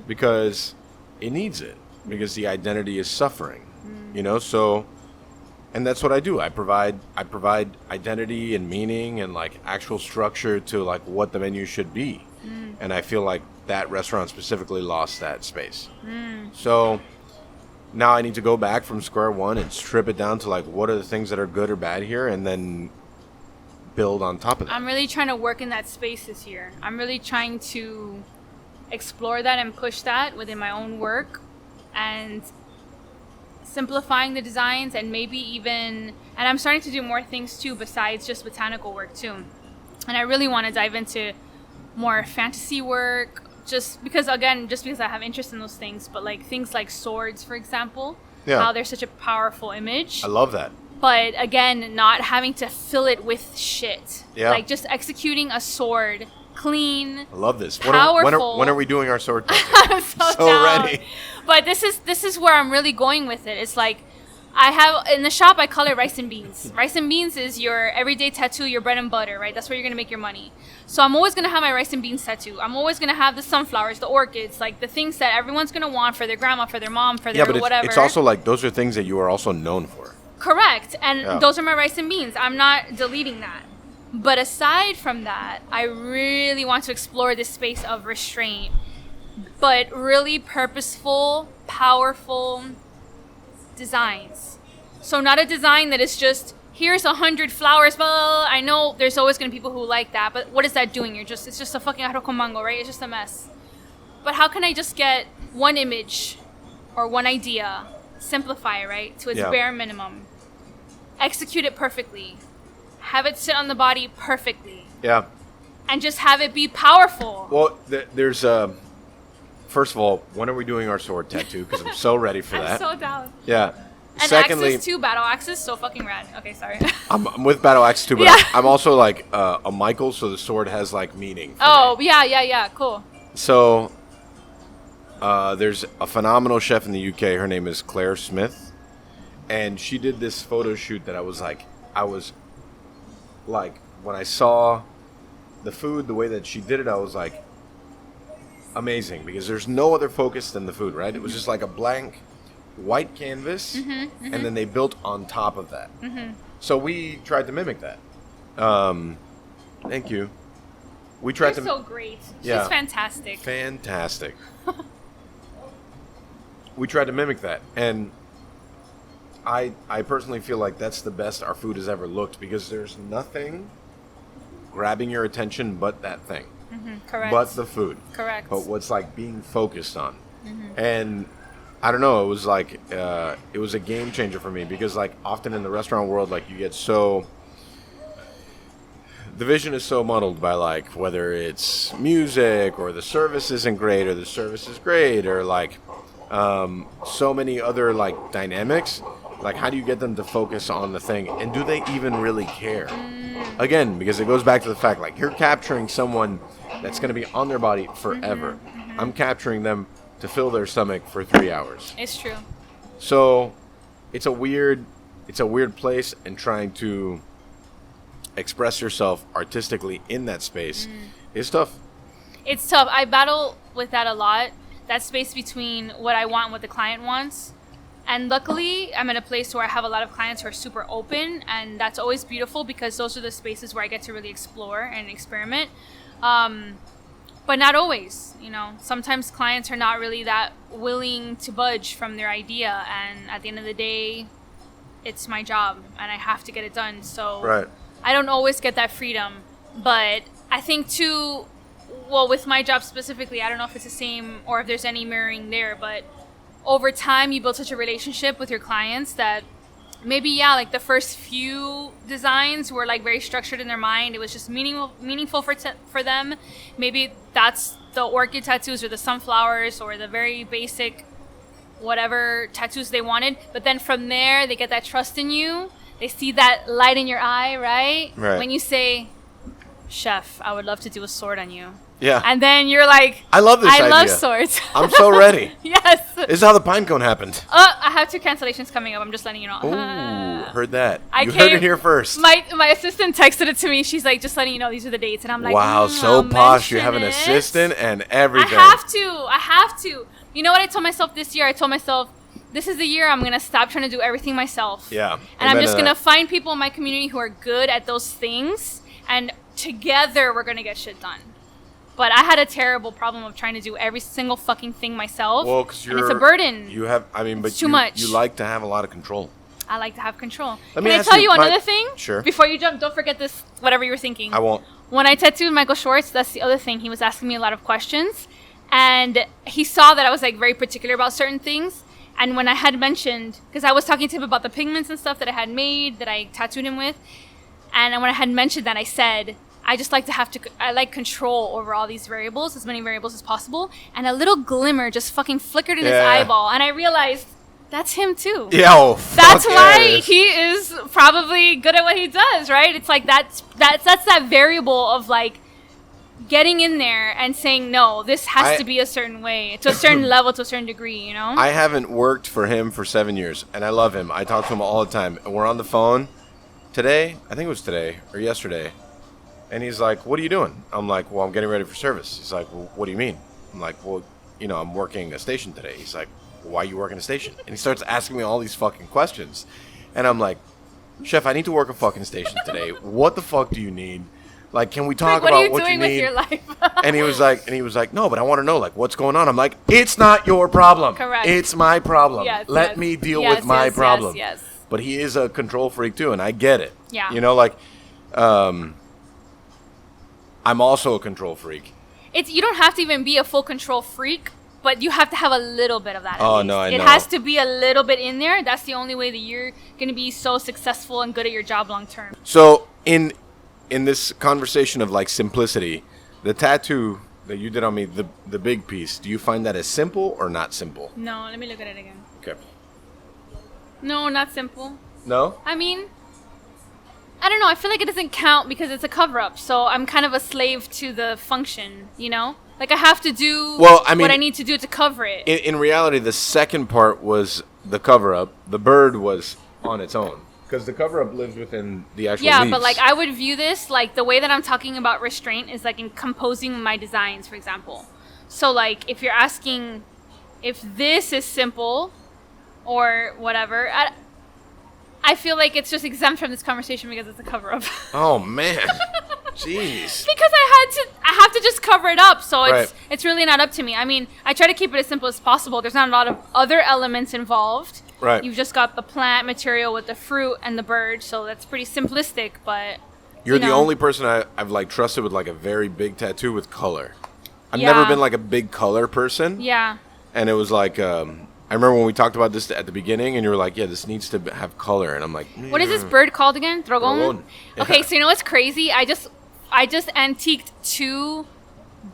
because it needs it, because the identity is suffering, you know? So, and that's what I do. I provide identity and meaning and like actual structure to like what the menu should be. And I feel like that restaurant specifically lost that space. So now I need to go back from square one and strip it down to like, what are the things that are good or bad here? And then build on top of that. I'm really trying to work in that space this year. I'm really trying to explore that and push that within my own work and simplifying the designs and maybe even, and I'm starting to do more things too besides just botanical work too. And I really want to dive into more fantasy work just because I have interest in those things, but like things like swords, for example, how they're such a powerful image. I love that. But again, not having to fill it with shit. Yeah. Like just executing a sword clean. I love this. Powerful. When are we doing our sword? I'm so down. ready. But this is where I'm really going with it. It's like I have in the shop. I call it rice and beans. Rice and beans is your everyday tattoo, your bread and butter, right? That's where you're gonna make your money. So I'm always gonna have my rice and beans tattoo. I'm always gonna have the sunflowers, the orchids, like the things that everyone's gonna want for their grandma, for their mom, for their whatever. It's also like those are things that you are also known for. Correct, and those are my rice and beans. I'm not deleting that. But aside from that, I really want to explore this space of restraint, but really purposeful, powerful designs. So not a design that is just, here's 100 flowers, blah, blah, blah. I know there's always going to be people who like that, but what is that doing? It's just a fucking arroz con mango, right? It's just a mess. But how can I just get one image or one idea, simplify it, right, to its bare minimum, execute it perfectly, have it sit on the body perfectly. Yeah. And just have it be powerful. Well, there's first of all, when are we doing our sword tattoo? Because I'm so ready for that. I'm so down. Yeah. And secondly, axes too, battle axes, so fucking rad. Okay, sorry. I'm with battle axes too, but I'm also like a Michael, so the sword has like meaning. Oh, yeah, cool. So there's a phenomenal chef in the UK. Her name is Claire Smith, and she did this photo shoot that I was like, when I saw the food, the way that she did it, I was like, amazing, because there's no other focus than the food, right? It was just like a blank white canvas, and then they built on top of that. So we tried to mimic that. Thank you. We tried You're so great. Yeah. She's fantastic. Fantastic. We tried to mimic that, and I personally feel like that's the best our food has ever looked, because there's nothing grabbing your attention but that thing. Correct. But the food. Correct. But what's like being focused on. And I don't know, it was like it was a game changer for me, because like often in the restaurant world, like you get so, the vision is so muddled by like whether it's music or the service isn't great or the service is great, or like so many other like dynamics. Like, how do you get them to focus on the thing? And do they even really care? Again, because it goes back to the fact, like, you're capturing someone that's going to be on their body forever. I'm capturing them to fill their stomach for 3 hours. It's true. So, it's a weird place, and trying to express yourself artistically in that space is tough. It's tough. I battle with that a lot. That space between what I want and what the client wants. And luckily, I'm in a place where I have a lot of clients who are super open, and that's always beautiful, because those are the spaces where I get to really explore and experiment. But not always, you know. Sometimes clients are not really that willing to budge from their idea, and at the end of the day, it's my job, and I have to get it done. So I don't always get that freedom. But I think too, well, with my job specifically, I don't know if it's the same or if there's any mirroring there, but over time, you build such a relationship with your clients that maybe, like the first few designs were like very structured in their mind. It was just meaningful for them. Maybe that's the orchid tattoos or the sunflowers or the very basic whatever tattoos they wanted. But then from there, they get that trust in you. They see that light in your eye, right? When you say, "Chef, I would love to do a sword on you." Yeah. And then you're like, I love this idea. I love swords. I'm so ready. Yes. This is how the pine cone happened. I have 2 cancellations coming up. I'm just letting you know. Ooh, heard that. You heard it here first. My assistant texted it to me. She's like, just letting you know, these are the dates. And I'm like, wow, so posh. You have an assistant and everything. I have to. You know what I told myself this year? I told myself, this is the year I'm going to stop trying to do everything myself. Yeah. And I'm just going to find people in my community who are good at those things. And together we're going to get shit done. But I had a terrible problem of trying to do every single fucking thing myself. Well, because it's a burden. You have, but too much. You like to have a lot of control. I like to have control. Can I tell you another thing? Sure. Before you jump, don't forget this, whatever you were thinking. I won't. When I tattooed Michael Schwartz, that's the other thing. He was asking me a lot of questions. And he saw that I was like very particular about certain things. And when I had mentioned, because I was talking to him about the pigments and stuff that I had made, that I tattooed him with. And when I had mentioned that, I said, I just like I like control over all these variables, as many variables as possible. And a little glimmer just fucking flickered in his eyeball. And I realized, that's him too. Yeah, that's why he is probably good at what he does, right? It's like that's that variable of like getting in there and saying, no, this has to be a certain way, to a certain level, to a certain degree, you know? I haven't worked for him for 7 years, and I love him. I talk to him all the time. And we're on the phone today. I think it was today or yesterday. And he's like, what are you doing? I'm like, well, I'm getting ready for service. He's like, well, what do you mean? I'm like, well, you know, I'm working a station today. He's like, well, why are you working a station? And he starts asking me all these fucking questions. And I'm like, Chef, I need to work a fucking station today. What the fuck do you need? Like, can we talk about what you need? What are you doing with your life? and he was like, no, but I want to know, like, what's going on? I'm like, it's not your problem. Correct. It's my problem. Yes, Let me deal with my problem. Yes. But he is a control freak too, and I get it. Yeah. You know, like, I'm also a control freak. You don't have to even be a full control freak, but you have to have a little bit of that. Oh, no, I know. It has to be a little bit in there. That's the only way that you're going to be so successful and good at your job long term. So in this conversation of like simplicity, the tattoo that you did on me, the big piece, do you find that as simple or not simple? No, let me look at it again. Okay. No, not simple. No? I mean, I don't know. I feel like it doesn't count because it's a cover-up. So I'm kind of a slave to the function, you know? Like I have to do what I need to do to cover it. In reality, the second part was the cover-up. The bird was on its own. Because the cover-up lives within the actual leaves. But like I would view this, like the way that I'm talking about restraint is like in composing my designs, for example. So like if you're asking if this is simple or whatever, I feel like it's just exempt from this conversation because it's a cover-up. Oh, man. Jeez. Because I have to just cover it up, so Right. it's really not up to me. I mean, I try to keep it as simple as possible. There's not a lot of other elements involved. Right. You've just got the plant material with the fruit and the bird, so that's pretty simplistic, but You're the only person I've like trusted with like a very big tattoo with color. I've Yeah. never been like a big color person. yeah. And it was like, I remember when we talked about this at the beginning, and you were like, yeah, this needs to have color. And I'm like, What is this bird called again? Drogon? Drogon. Yeah. Okay, so you know what's crazy? I just antiqued 2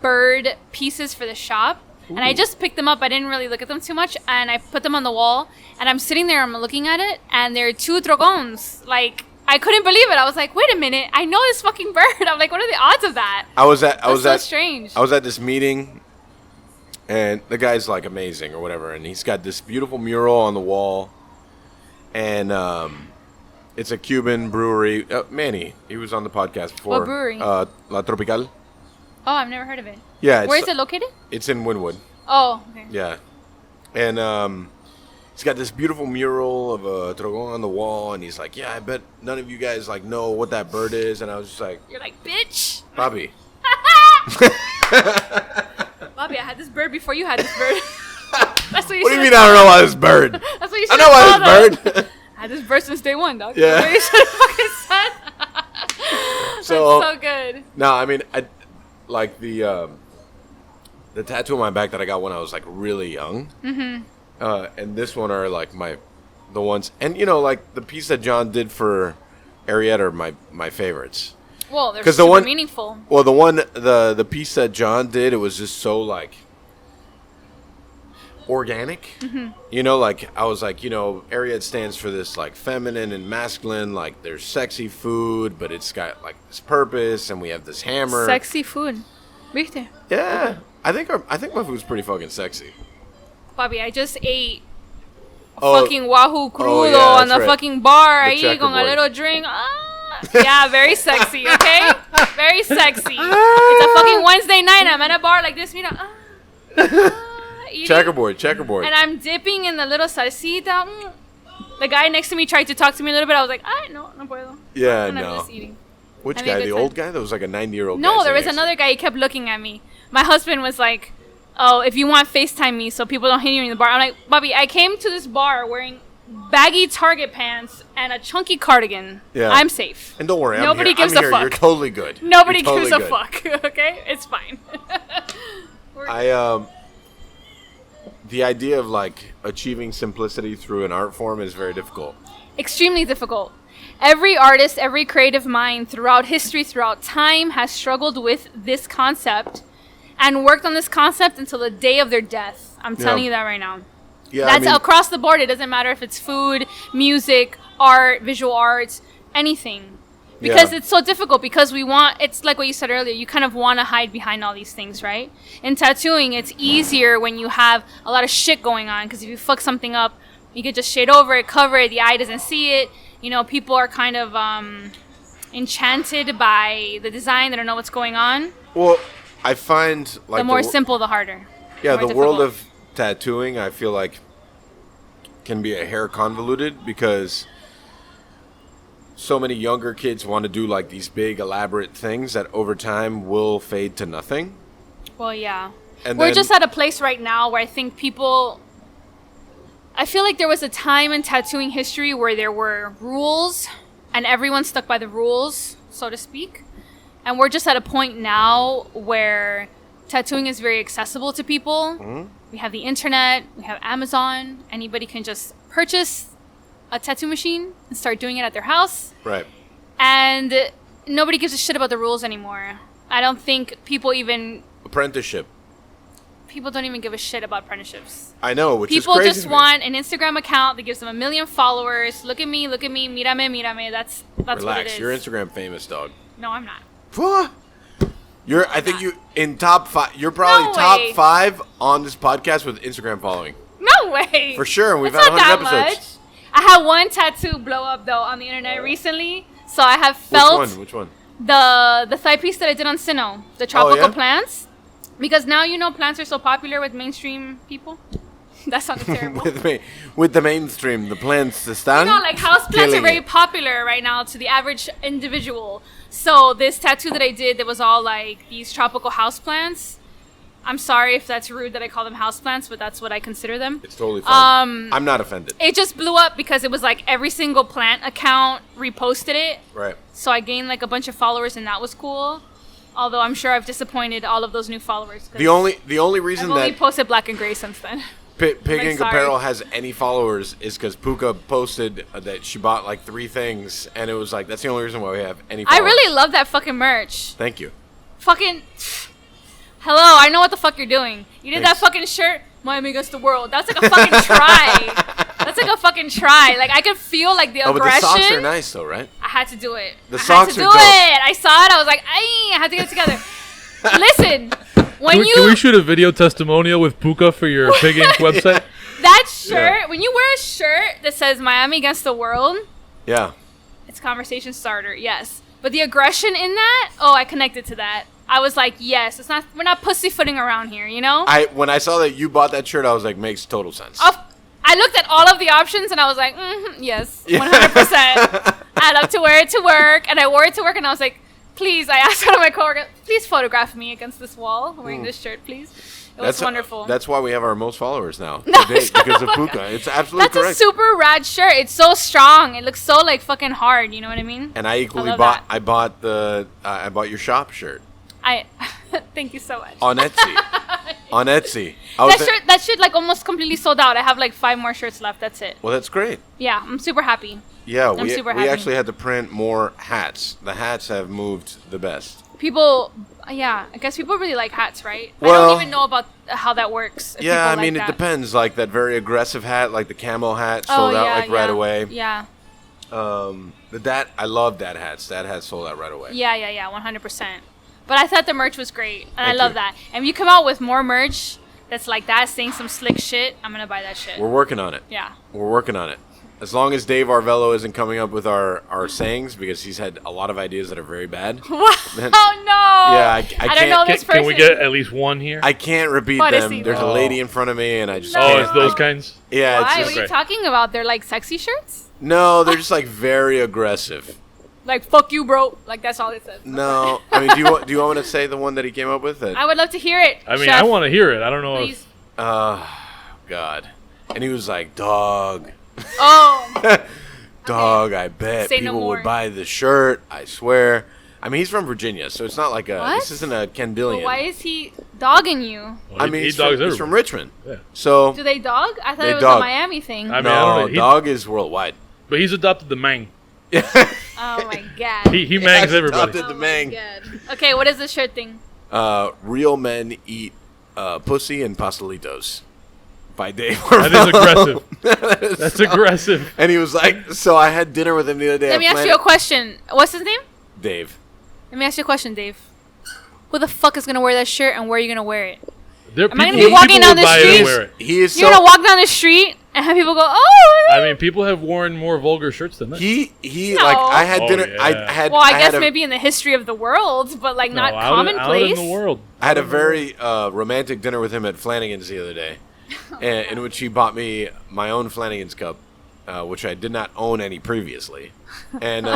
bird pieces for the shop. And I just picked them up. I didn't really look at them too much. And I put them on the wall. And I'm sitting there, I'm looking at it. And there are 2 dragons. Like, I couldn't believe it. I was like, wait a minute. I know this fucking bird. I'm like, what are the odds of that? That's so strange. I was at this meeting, and the guy's like amazing or whatever. And he's got this beautiful mural on the wall. And it's a Cuban brewery. Manny, he was on the podcast before. What brewery? La Tropical. Oh, I've never heard of it. Yeah. Where is it located? It's in Wynwood. Oh, okay. Yeah. And he's got this beautiful mural of a dragon on the wall, and he's like, yeah, I bet none of you guys like know what that bird is. And I was just like, You're like, bitch. Bobby. Bobby, I had this bird before you had this bird. That's what you What do you should've mean I don't know why this bird? That's what you I should know why this bird. I had this bird since day 1, dog. Yeah. That's what you should have fucking said. So- That's so good. No, I mean, I like the tattoo on my back that I got when I was like really young. Mm-hmm. And this one are like the ones, and you know, like the piece that John did for Ariette are my favorites. Well, they're 'Cause super the one- meaningful. Well, the piece that John did, it was just so like organic. Mm-hmm. You know, like I was like, you know, Ariette stands for this like feminine and masculine, like there's sexy food, but it's got like this purpose, and we have this hammer. Sexy food. Viste? Yeah, I think my food's pretty fucking sexy. Bobby, I just ate Oh, fucking wahoo crudo yeah, on that's the right. fucking bar. The I eat con a checkerboard. little drink. Yeah, very sexy, okay? Very sexy. It's a fucking Wednesday night. I'm at a bar like this, you know. Eating. Checkerboard. And I'm dipping in the little salsita. The guy next to me tried to talk to me a little bit. I was like, no puedo. Yeah, I'm no. just eating. Which having a guy? good The time. old guy? That was like a 90-year-old guy. No, there was sitting next another guy. He kept looking at me. My husband was like, oh, if you want, FaceTime me so people don't hit you in the bar. I'm like, Bobby, I came to this bar wearing baggy Target pants and a chunky cardigan. Yeah. I'm safe. And don't worry, Nobody I'm gives here. a fuck. You're totally good. Nobody You're totally gives a good. fuck, okay? It's fine. The idea of like achieving simplicity through an art form is very difficult. Extremely difficult. Every artist, every creative mind throughout history, throughout time, has struggled with this concept and worked on this concept until the day of their death. I'm telling you that right now. Yeah, That's across the board. It doesn't matter if it's food, music, art, visual arts, anything. because Yeah. it's so difficult, because it's like what you said earlier, you kind of want to hide behind all these things, right? In tattooing, it's easier when you have a lot of shit going on, because if you fuck something up, you could just shade over it, cover it, the eye doesn't see it. You know, people are kind of enchanted by the design. They don't know what's going on. Well, I find like The more simple, the harder. Yeah, More the world difficult. of tattooing, I feel like, can be a hair convoluted because so many younger kids want to do like these big elaborate things that over time will fade to nothing. Well, yeah. And We're then- just at a place right now where I think people... I feel like there was a time in tattooing history where there were rules and everyone stuck by the rules, so to speak. And we're just at a point now where tattooing is very accessible to people. Mm-hmm. We have the internet, we have Amazon. Anybody can just purchase a tattoo machine and start doing it at their house. Right. And nobody gives a shit about the rules anymore. I don't think people Apprenticeship. don't even give a shit about apprenticeships. I know, which People is crazy. just to me. want an Instagram account that gives them 1 million followers. Look at me, mírame. That's what it Relax, is. you're Instagram famous, dog. No, I'm not. What? I think you in top 5. You're probably No top way. 5 on this podcast with Instagram following. No way. For sure, and we've It's had not 100 that episodes. much. I had one tattoo blow up though on the internet recently, so I have felt Which one? the thigh piece that I did on Sino, the tropical yeah? plants, because now plants are so popular with mainstream people. That sounded terrible. with the mainstream, the plants, the stand. Like house plants are very popular right now to the average individual. So this tattoo that I did, that was all like these tropical house plants. I'm sorry if that's rude that I call them house plants, but that's what I consider them. It's totally fine. Um, I'm not offended. It just blew up because it was like every single plant account reposted it. Right. So I gained like a bunch of followers, and that was cool. Although I'm sure I've disappointed all of those new followers. 'Cause The only reason I've only that posted black and gray since then. Pig Like, Ink sorry. Apparel has any followers is because Pooka posted that she bought like 3 things, and it was like that's the only reason why we have any I followers. really love that fucking merch. Thank you. Fucking... Hello, I know what the fuck you're doing. You did Thanks. that fucking shirt, Miami against the world. That's like a fucking try. That's like a fucking try. Like, I could feel like the Oh, but the aggression. socks are nice though, right? I had to do it. The I socks had to are do dope. it. I saw it. I was like, I had to get it together. Listen, when Can we shoot a video testimonial with Pooka for your Pig Ink website? that shirt, when you wear a shirt that says Miami against the world, Yeah. it's a conversation starter, yes. But the aggression in that, oh, I connected to that. I was like, yes, we're not pussyfooting around here, you know? When I saw that you bought that shirt, I was like, makes total sense. I looked at all of the options and I was like, yes, 100%. I'd love to wear it to work. And I wore it to work and I was like, please, I asked one of my coworkers, please photograph me against this wall wearing this shirt, please. It was wonderful. That's why we have our most followers now. No, today, shut because of the fuck Pooka. up. It's absolutely That's correct. a super rad shirt. It's so strong. It looks so like fucking hard. You know what I mean? And I equally love bought. that. I bought your shop shirt Thank you so much. on Etsy. On Etsy. That shirt like almost completely sold out. I have like 5 more shirts left. That's it. Well, that's great. Yeah, I'm super happy. Yeah, I'm super we happy. actually had to print more hats. The hats have moved the best. People, yeah, I guess people really like hats, right? I Well- don't even know about how that works. if Yeah, people I like mean, that. it depends. Like that very aggressive hat, like the camo hat, Oh, sold out yeah, like right yeah. away. Yeah, I love that hats. That hat sold out right away. yeah, 100%. But I thought the merch was great, and I Thank love you. that. And if you come out with more merch that's like that, saying some slick shit, I'm gonna buy that shit. We're working on it. Yeah. We're working on it. As long as Dave Arvelo isn't coming up with our sayings, because he's had a lot of ideas that are very bad. Oh no! Yeah, I don't can't- know this person. Can we get at least one here? I can't repeat What is them. he? There's a Oh. lady in front of me, and I just No. Oh, can't. it's those kinds? Yeah, Why? it's What just are you talking about? They're like sexy shirts. no. They're just like very aggressive. Like fuck you, bro. Like that's all it says. No, I mean, do you want me to say the one that he came up with? That, I would love to hear it. I mean, Chef. I want to hear it. I don't know Please. God, and he was like, "Dog, Oh. dog, I bet Say no people more. would buy the shirt. I swear." I mean, he's from Virginia, so it's not like a. What? This isn't a But Kendillian. why is he dogging you? if... I mean, he he's dogs from everywhere. Richmond. Yeah. So Do they dog? I thought They it was dog. a Miami thing. I mean, I no, don't know. dog is worldwide. But he's adopted the Mang. Oh my god. He mangs Yes, everybody. adopted the Oh Mang. my god. Okay, what is this shirt thing? Real men eat pussy and pastelitos by Dave That is Arvelo. aggressive. That's aggressive. And he was like, so I had dinner with him the other day. Let me ask you a question. What's his name? Dave. Let me ask you a question, Dave. Who the fuck is gonna wear that shirt, and where are you gonna wear it? There, Am I gonna be walking down the street? He is You're gonna walk down the street and have people go, "Oh!" I mean, people have worn more vulgar shirts than that. No. like I had Oh, dinner. yeah. I had. Well, I guess had maybe in the history of the world, but like not out commonplace. in the world. I had a very romantic dinner with him at Flanagan's the other day, in which he bought me my own Flanagan's cup, which I did not own any previously, and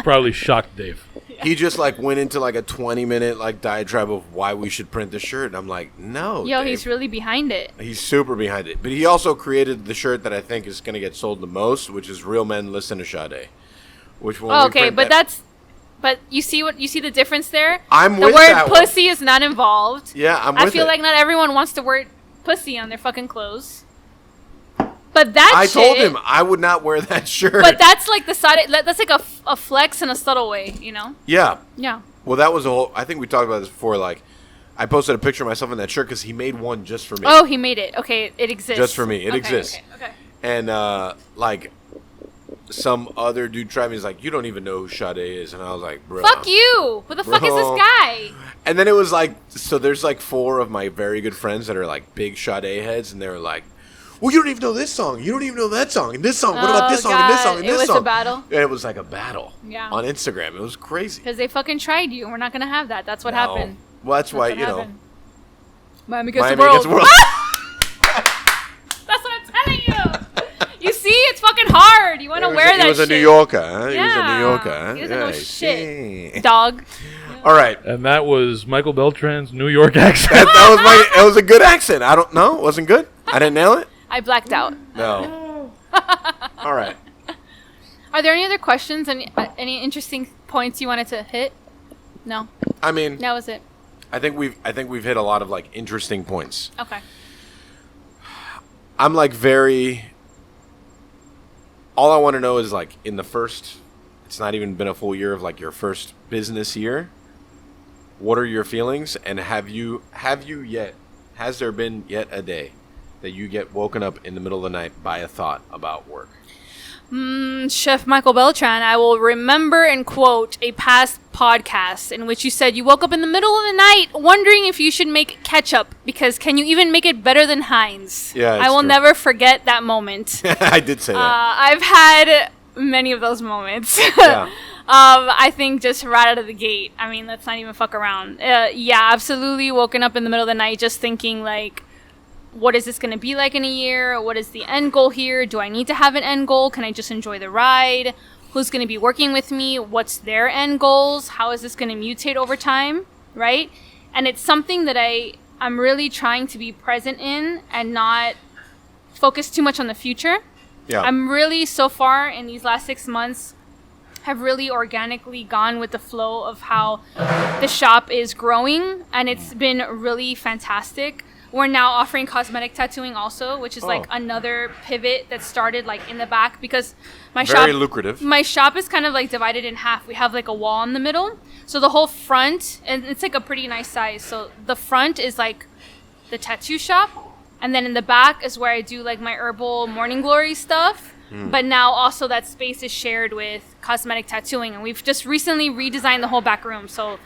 Probably shocked Dave. he just like went into like a 20-minute like diatribe of why we should print the shirt, and I'm like, no, Yo, Dave. he's really behind it. He's super behind it, but he also created the shirt that I think is going to get sold the most, which is "Real Men Listen to Sade," which will. Oh, okay, but you see the difference there. I'm the with word that one. pussy is not involved. Yeah, I'm I with feel it. like not everyone wants the word pussy on their fucking clothes. But that I shit, told him I would not wear that shirt. But that's like the side. That's like a flex in a subtle way, you know? Yeah. Yeah. Well, that was a whole. I think we talked about this before. Like, I posted a picture of myself in that shirt because he made one just for me. Oh, he made it. Okay, it exists. Just for me. It Okay, exists. Okay. And like, some other dude tried me. He's like, "You don't even know who Sade is," and I was like, "Bro, Fuck you. Who the fuck is Bro. this guy? And then it was like, so there's like 4 of my very good friends that are like big Sade heads, and they were like, "Well, you don't even know this song. You don't even know that song. And this song. What about this song? And this song? And Oh, God. this It song?" was a battle? And it was like a battle. Yeah. On Instagram, it was crazy. Because they fucking tried you. We're not gonna have that. That's what No. happened. Well, that's why what you know. happened. Miami against Miami the world. against the world. That's what I'm telling you. You see, it's fucking hard. You want to wear that shit. He was a New Yorker. Huh? Yeah. He was a New Yorker. Huh? He doesn't know I shit. see. Dog. All right. And that was Michael Beltran's New York accent. It was a good accent. I don't know. It wasn't good. I didn't nail it. I blacked out. No. All right. Are there any other questions? Any interesting points you wanted to hit? No. I mean, That was it. I think we've hit a lot of like interesting points. Okay. I'm like very. All I want to know is like in the first. It's not even been a full year of like your first business year. What are your feelings? And has there been yet a day that you get woken up in the middle of the night by a thought about work? Chef Michael Beltran, I will remember and quote a past podcast in which you said you woke up in the middle of the night wondering if you should make ketchup because can you even make it better than Heinz? Yeah, it's I will true. never forget that moment. I did say that. I've had many of those moments. Yeah. I think just right out of the gate. I mean, let's not even fuck around. Yeah, absolutely. Woken up in the middle of the night just thinking like, what is this going to be like in a year? What is the end goal here? Do I need to have an end goal? Can I just enjoy the ride? Who's going to be working with me? What's their end goals? How is this going to mutate over time? Right? And it's something that I'm really trying to be present in and not focus too much on the future. Yeah. I'm really, so far in these last 6 months, have really organically gone with the flow of how the shop is growing. And it's been really fantastic. We're now offering cosmetic tattooing also, which is like another pivot that started like in the back because Very lucrative. My shop is kind of like divided in half. We have like a wall in the middle. So the whole front, and it's like a pretty nice size. So the front is like the tattoo shop. And then in the back is where I do like my herbal morning glory stuff. But now also that space is shared with cosmetic tattooing. And we've just recently redesigned the whole back room. So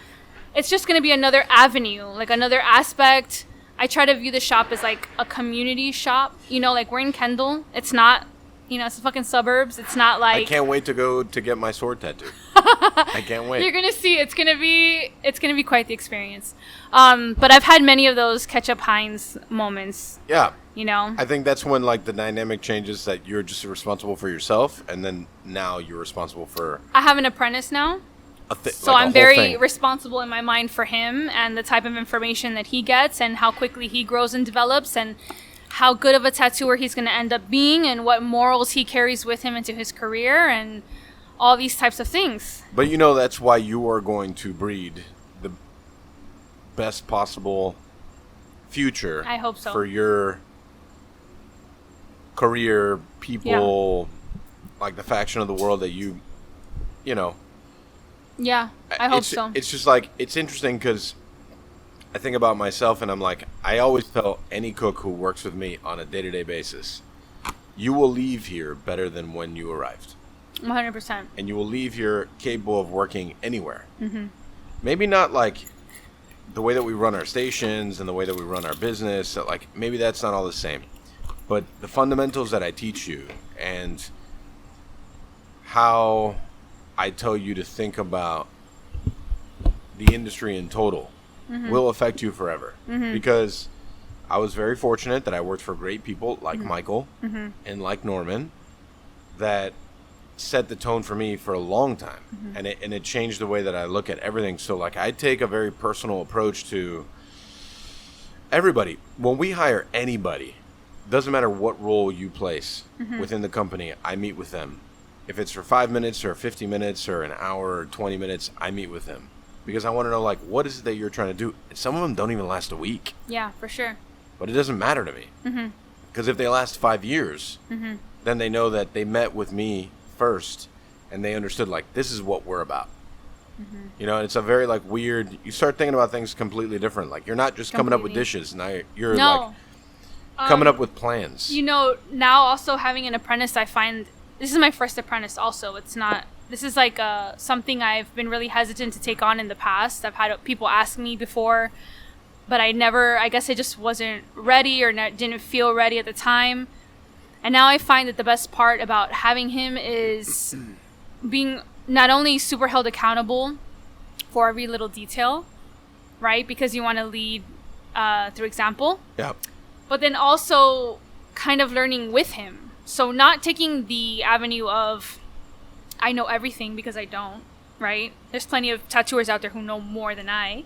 it's just going to be another avenue, like another aspect. I try to view the shop as like a community shop. You know, like we're in Kendall. It's not, it's the fucking suburbs. It's not like... I can't wait to go to get my sword tattoo. I can't wait. You're going to see. It's going to be quite the experience. But I've had many of those ketchup Heinz moments, Yeah. I think that's when like the dynamic changes that you're just responsible for yourself, and then now you're responsible for I have an apprentice now. So like a I'm whole very thing. responsible in my mind for him and the type of information that he gets and how quickly he grows and develops and how good of a tattooer he's going to end up being and what morals he carries with him into his career and all these types of things. But that's why you are going to breed the best possible future. I hope so. For your career, people, like the faction of the world that you know. Yeah, I hope so. It's just like, it's interesting because I think about myself and I'm like, I always tell any cook who works with me on a day-to-day basis, you will leave here better than when you arrived. 100%. And you will leave here capable of working anywhere. Maybe not like the way that we run our stations and the way that we run our business. That like maybe that's not all the same. But the fundamentals that I teach you and how I tell you to think about the industry in total will affect you forever. Because I was very fortunate that I worked for great people like Michael and like Norman that set the tone for me for a long time. And it changed the way that I look at everything. So like I take a very personal approach to everybody. When we hire anybody, doesn't matter what role you place within the company, I meet with them. If it's for 5 minutes or 50 minutes or an hour or 20 minutes, I meet with them. Because I want to know, like, what is it that you're trying to do? Some of them don't even last a week. Yeah, for sure. But it doesn't matter to me. Because if they last 5 years, then they know that they met with me first and they understood, like, this is what we're about. You know, and it's a very, like, weird... You start thinking about things completely different. Like, you're not just coming up with dishes. Now you're like, coming up with plans. You know, now also having an apprentice, I find... This is my first apprentice also. It's not... This is like something I've been really hesitant to take on in the past. I've had people ask me before, but I guess I just wasn't ready or didn't feel ready at the time. And now I find that the best part about having him is being not only super held accountable for every little detail, right? Because you want to lead through example. Yeah. But then also kind of learning with him. So not taking the avenue of... I know everything, because I don't, right? There's plenty of tattooers out there who know more than I.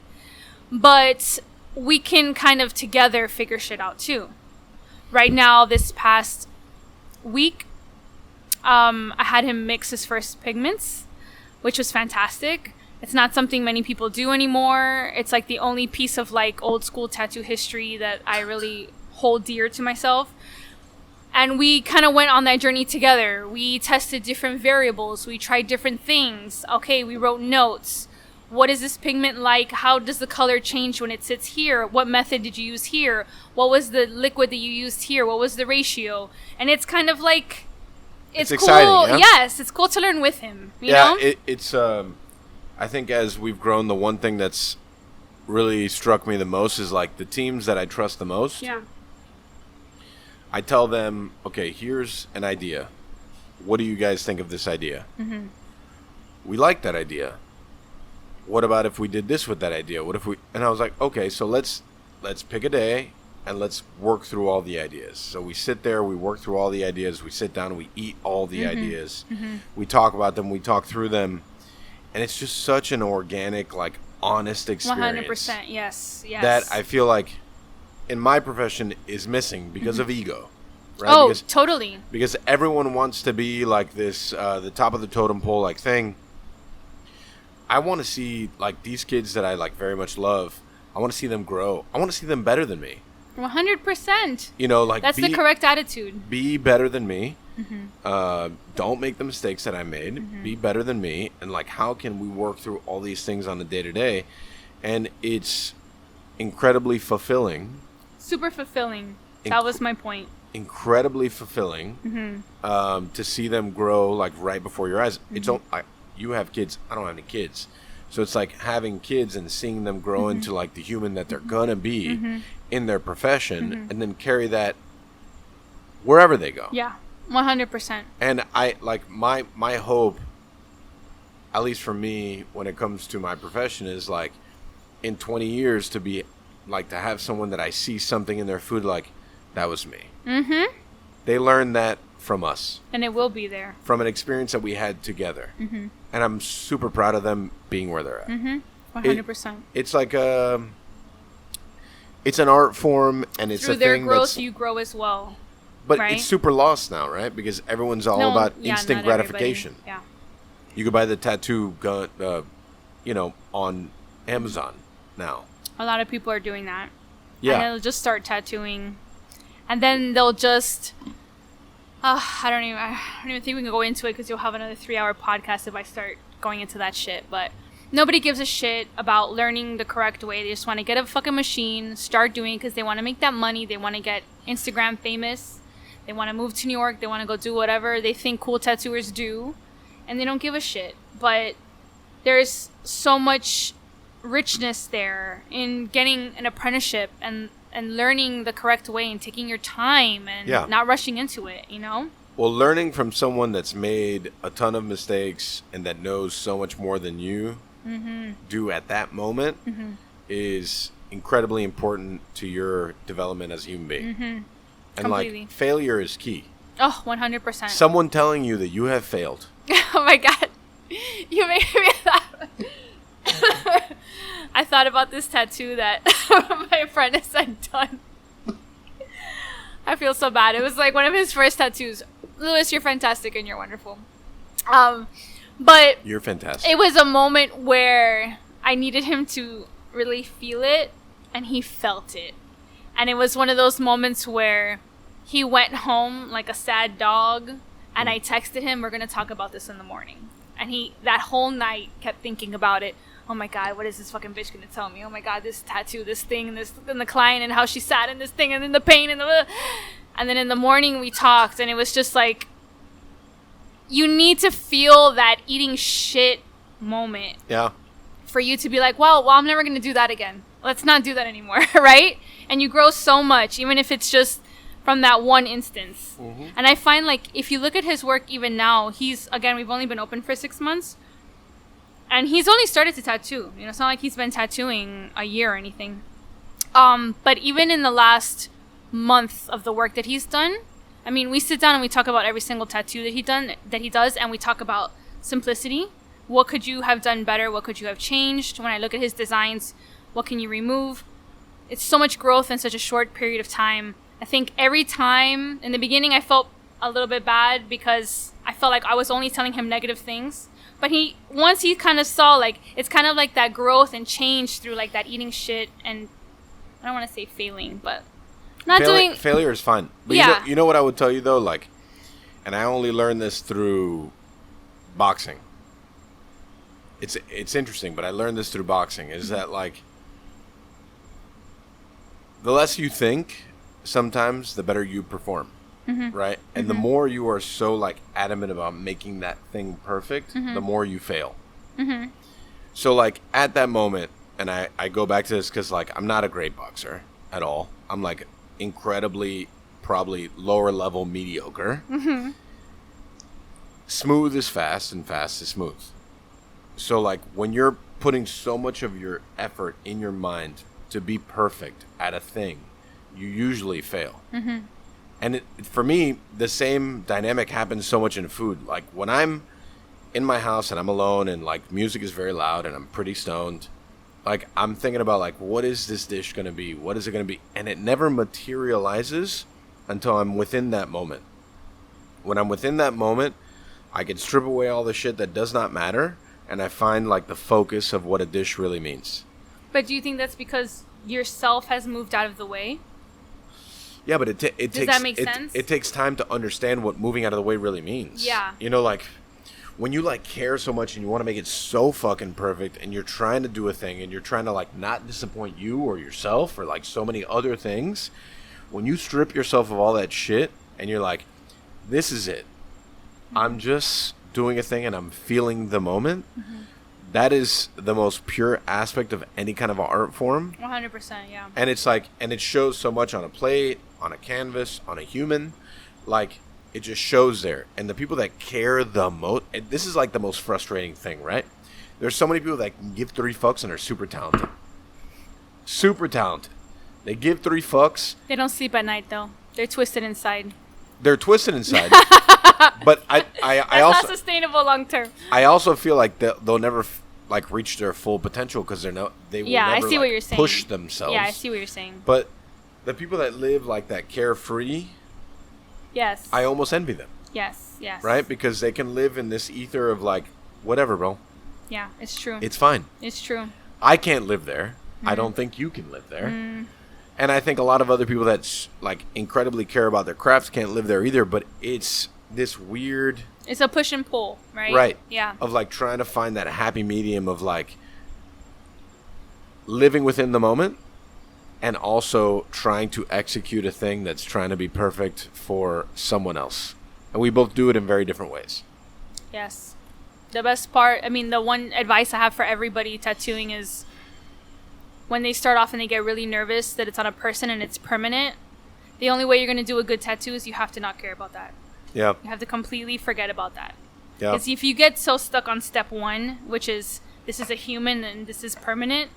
But we can kind of together figure shit out too. Right now, this past week, I had him mix his first pigments, which was fantastic. It's not something many people do anymore. It's like the only piece of like old school tattoo history that I really hold dear to myself. And we kind of went on that journey together. We tested different variables. We tried different things. Okay, we wrote notes. What is this pigment like? How does the color change when it sits here? What method did you use here? What was the liquid that you used here? What was the ratio? And it's kind of like... It's cool. Exciting, yeah? Yes, it's cool to learn with him. You know? It's... I think as we've grown, the one thing that's really struck me the most is like the teams that I trust the most. Yeah. I tell them, okay, here's an idea. What do you guys think of this idea? We like that idea. What about if we did this with that idea? What if we... And I was like, okay, so let's pick a day and let's work through all the ideas. So we sit there, we work through all the ideas, we sit down, we eat all the ideas. We talk about them, we talk through them. And it's just such an organic, like, honest experience. 100%, yes. That I feel like... in my profession is missing because of ego, right? Oh, because, totally. Because everyone wants to be like this, the top of the totem pole like thing. I want to see like these kids that I like very much love. I want to see them grow. I want to see them better than me. 100%. You know, like that's the correct attitude. Be better than me. Don't make the mistakes that I made. Be better than me. And like, how can we work through all these things on the day to day? And it's incredibly fulfilling. Super fulfilling. That was my point. Incredibly fulfilling to see them grow like right before your eyes. It's you have kids. I don't have any kids, so it's like having kids and seeing them grow into like the human that they're gonna be in their profession, and then carry that wherever they go. Yeah, 100%. And I like my hope, at least for me, when it comes to my profession, is like in 20 years to be. Like to have someone that I see something in their food like, that was me. They learned that from us. And it will be there. From an experience that we had together. And I'm super proud of them being where they're at. 100%. It's like it's an art form, and it's through a thing their growth, that's, you grow as well. But right? It's super lost now, right? Because everyone's all about instant gratification. Yeah. You could buy the tattoo gun, on Amazon now. A lot of people are doing that. Yeah. And they'll just start tattooing. And then they'll just... I don't even think we can go into it because you'll have another 3-hour podcast if I start going into that shit. But nobody gives a shit about learning the correct way. They just want to get a fucking machine, start doing it because they want to make that money. They want to get Instagram famous. They want to move to New York. They want to go do whatever they think cool tattooers do. and they don't give a shit. But there's so much richness there in getting an apprenticeship and learning the correct way and taking your time and not rushing into it, you know? Well, learning from someone that's made a ton of mistakes and that knows so much more than you do at that moment is incredibly important to your development as a human being. And Completely. like, failure is key. Oh, 100%. Someone telling you that you have failed. Oh my God. You made me laugh. I thought about this tattoo that my apprentice had done. I feel so bad. It was like one of his first tattoos. Louis, you're fantastic and you're wonderful. But You're fantastic. it was a moment where I needed him to really feel it, and he felt it. And it was one of those moments where he went home like a sad dog, and I texted him, we're going to talk about this in the morning. And he, that whole night, kept thinking about it. Oh my God, what is this fucking bitch going to tell me? Oh my God, this tattoo, this thing, and the client, and how she sat in this thing, and then the pain, and then in the morning we talked, and it was just like, you need to feel that eating shit moment. Yeah. For you to be like, well, I'm never going to do that again. Let's not do that anymore, right? And you grow so much, even if it's just from that one instance. And I find, like, if you look at his work even now, again, we've only been open for 6 months. And he's only started to tattoo. You know, it's not like he's been tattooing a year or anything. But even in the last month of the work that he's done, I mean, we sit down and we talk about every single tattoo that he does, and we talk about simplicity. What could you have done better? What could you have changed? When I look at his designs, what can you remove? It's so much growth in such a short period of time. I think every time, in the beginning, I felt a little bit bad because I felt like I was only telling him negative things. But once he kind of saw, like, it's kind of like that growth and change through, like, that eating shit and, I don't want to say failing, but Failure is fine. But yeah. You know what I would tell you, though? Like, and I only learned this through boxing. It's interesting, but I learned this through boxing, is that, like, the less you think, sometimes, the better you perform. Right? And the more you are so, like, adamant about making that thing perfect, the more you fail. So, like, at that moment, and I go back to this because, like, I'm not a great boxer at all. I'm, like, incredibly, probably lower level mediocre. Smooth is fast and fast is smooth. So, like, when you're putting so much of your effort in your mind to be perfect at a thing, you usually fail. And for me, the same dynamic happens so much in food. Like, when I'm in my house and I'm alone and, like, music is very loud and I'm pretty stoned, like, I'm thinking about, like, what is this dish going to be? What is it going to be? And it never materializes until I'm within that moment. When I'm within that moment, I can strip away all the shit that does not matter, and I find, like, the focus of what a dish really means. But do you think that's because yourself has moved out of the way? Yeah, but it takes... Does that make sense? It takes time to understand what moving out of the way really means. Yeah. You know, like, when you, like, care so much and you want to make it so fucking perfect and you're trying to do a thing and you're trying to, like, not disappoint you or yourself or, like, so many other things, when you strip yourself of all that shit and you're like, this is it. I'm just doing a thing and I'm feeling the moment. That is the most pure aspect of any kind of art form. 100%, yeah. And it's like, and it shows so much on a plate, on a canvas, on a human. Like, it just shows there. And the people that care the most, this is like the most frustrating thing, right? There's so many people that can give 3 fucks and are super talented. Super talented. They give 3 fucks. They don't sleep at night, though. They're twisted inside. They're twisted inside. But I That's also... not sustainable long term. I also feel like they'll never like reach their full potential because they will I never see like, what you're saying. push themselves. Yeah, I see what you're saying. But the people that live like that carefree, Yes. I almost envy them. Yes, yes. Right? Because they can live in this ether of like, whatever, bro. Yeah, it's true. It's fine. It's true. I can't live there. I don't think you can live there. And I think a lot of other people that like incredibly care about their crafts can't live there either. But it's this weird... It's a push and pull, right? Right. Yeah. Of like trying to find that happy medium of like living within the moment and also trying to execute a thing that's trying to be perfect for someone else. And we both do it in very different ways. Yes. The best part, I mean, the one advice I have for everybody tattooing is when they start off and they get really nervous that it's on a person and it's permanent, the only way you're going to do a good tattoo is you have to not care about that. Yeah. You have to completely forget about that. Yeah. Because if you get so stuck on step one, which is this is a human and this is permanent,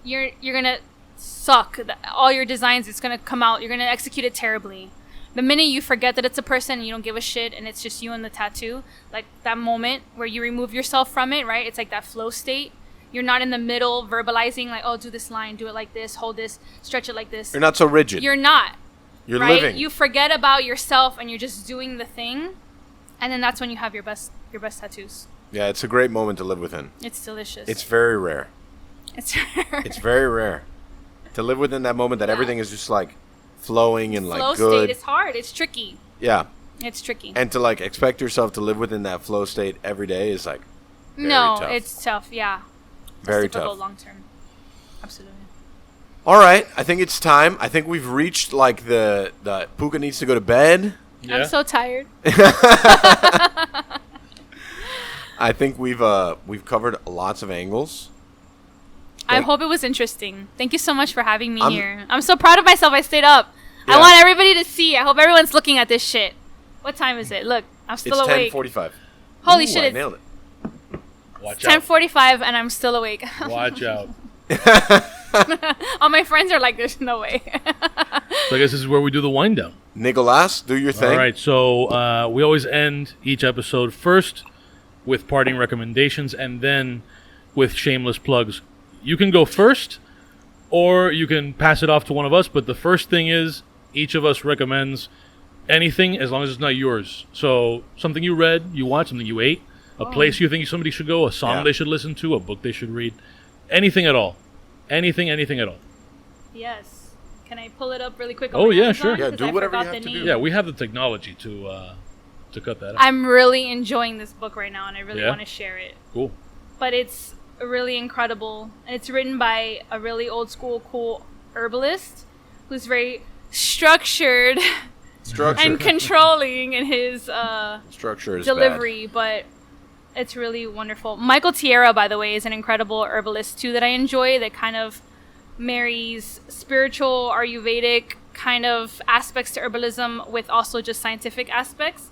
you're going to suck. All your designs, it's going to come out. You're going to execute it terribly. The minute you forget that it's a person and you don't give a shit and it's just you and the tattoo, like that moment where you remove yourself from it, right? It's like that flow state. You're not in the middle verbalizing like, oh, do this line, do it like this, hold this, stretch it like this. You're not so rigid. You're not. You're right? living. You forget about yourself and you're just doing the thing. And then that's when you have your best tattoos. Yeah, it's a great moment to live within. It's delicious. It's very rare. It's It's very rare to live within that moment that everything is just like flowing and flow like good. state is hard. It's tricky. Yeah. It's tricky. And to like expect yourself to live within that flow state every day is like very tough. It's tough. Yeah. Very it's difficult tough. long term. Absolutely. All right, I think it's time. I think we've reached like the Pooka needs to go to bed. Yeah. I'm so tired. I think we've covered lots of angles. I hope it was interesting. Thank you so much for having me I'm- here. I'm so proud of myself. I stayed up. Yeah. I want everybody to see. I hope everyone's looking at this shit. What time is it? Look, I'm still It's awake. 10:45. Holy Ooh, shit! I It's nailed it. Watch out. 10:45 and I'm still awake. Watch out. All my friends are like, "There's no way." So I guess this is where we do the wind down. Nicolas, do your thing. All right, so we always end each episode first with parting recommendations and then with shameless plugs. You can go first, or you can pass it off to one of us, but the first thing is each of us recommends anything as long as it's not yours. So something you read, you watched, something you ate, a place you think somebody should go, a song Yeah. they should listen to, a book they should read, anything at all. Anything at all. Yes. Can I pull it up really quick? Oh, on my yeah, Amazon? sure. Yeah, 'Cause do I whatever you forgot have the to do. name. Yeah, we have the technology to cut that out. I'm really enjoying this book right now, and I really Yeah? want to share it. Cool. But it's really incredible, and it's written by a really old school, cool herbalist who's very structured Structure. and controlling in his Structure is delivery, but it's really wonderful. Michael Tierra, by the way, is an incredible herbalist too that I enjoy, that kind of marries spiritual Ayurvedic kind of aspects to herbalism with also just scientific aspects.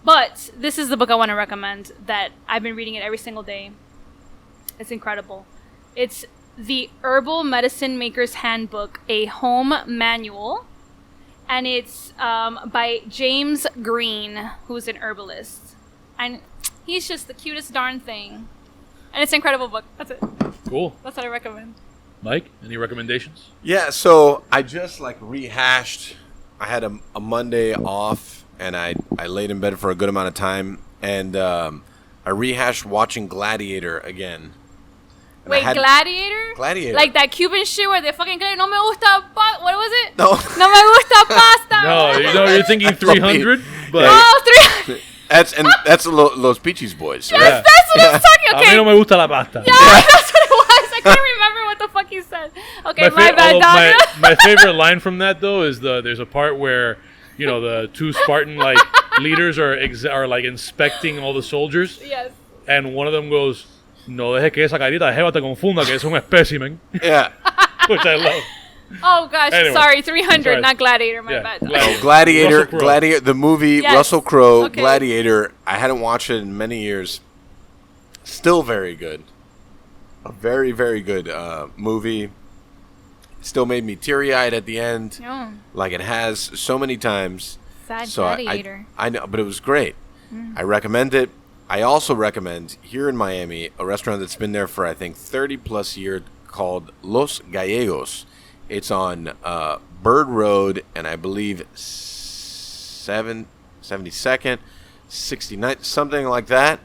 But this is the book I want to recommend that I've been reading it every single day. It's incredible. It's The Herbal Medicine Maker's Handbook, a home manual. And it's by James Green, who's an herbalist. And he's just the cutest darn thing. And it's an incredible book. That's it. Cool. That's what I recommend. Mike, any recommendations? Yeah, so I just like rehashed. I had a Monday off, and I laid in bed for a good amount of time, and I rehashed watching Gladiator again. And I Wait, had- Gladiator? Gladiator. Like that Cuban shit where they fucking no me gusta what was it? No. No me gusta pasta. No, you're thinking 300, but Oh, 3. That's Los Peaches Boys. Yeah. That's what I was talking. a mí Okay. no me gusta la pasta. Yeah, that's what it was. I can't remember what the fuck he said. Okay, my bad, although dog. my favorite line from that though is there's a part where the two Spartan like leaders are like inspecting all the soldiers, Yes. and one of them goes, "No deje que esa carita jeva te confunda que es un espécimen," Yeah. which I love. Oh gosh, Anyway, sorry, 300, sorry. not Gladiator. My Yeah, bad. Gladiator. Gladiator, Russell Crowe. Gladiator, the movie, Yes. Russell Crowe, Okay. Gladiator. I hadn't watched it in many years. Still very good. A very, very good movie. Still made me teary-eyed at the end, Oh, like it has so many times. sad So Gladiator. I know, but it was great. I recommend it. I also recommend here in Miami a restaurant that's been there for I think 30 plus years called Los Gallegos. It's on Bird Road and I believe 72nd, 69th, something like that.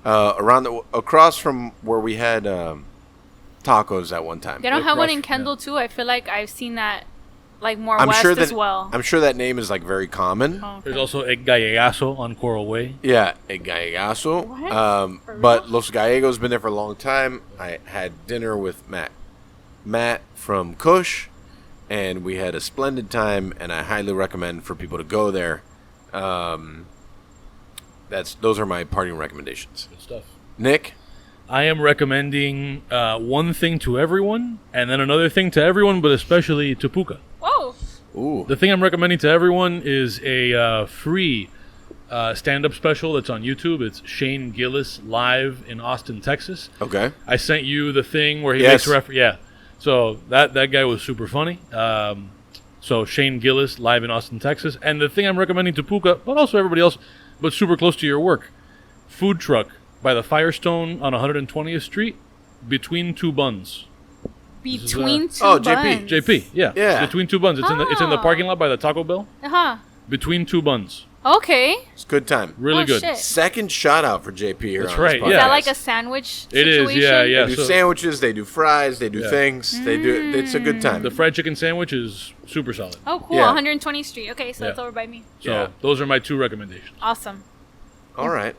Across from where we had tacos at one time. They don't have one in Across- Kendall too. I feel like I've seen that like more I'm west sure that as well. I'm sure that name is like very common. Oh, okay. There's also a gallegazo on Coral Way. Yeah, a gallegazo. What? For But real? Los Gallegos been there for a long time. I had dinner with Matt from Kush, and we had a splendid time. And I highly recommend for people to go there. those are my parting recommendations. Good stuff. Nick? I am recommending one thing to everyone, and then another thing to everyone, but especially to Pooka. Whoa. Ooh. The thing I'm recommending to everyone is a free stand-up special that's on YouTube. It's Shane Gillis live in Austin, Texas. Okay. I sent you the thing where he Yes. makes reference. Yeah. So that guy was super funny. So Shane Gillis live in Austin, Texas. And the thing I'm recommending to Pooka, but also everybody else, but super close to your work, food truck by the Firestone on 120th Street, between two buns. Between two Oh, buns. JP, yeah. Yeah. Between two buns. It's in the Oh. parking lot by the Taco Bell. Uh-huh. Between two buns. Okay. It's a good time. Really Oh, good. shit. Second shout out for JP here. That's on this right, podcast. Is yeah. that like a sandwich It is, situation? yeah, yeah. They do So- sandwiches, they do fries, they do Yeah. things. They do. It's a good time. The fried chicken sandwich is super solid. Oh, cool. Yeah. 120th Street. Okay, so Yeah. that's over by me. So Yeah. those are my two recommendations. Awesome. All right.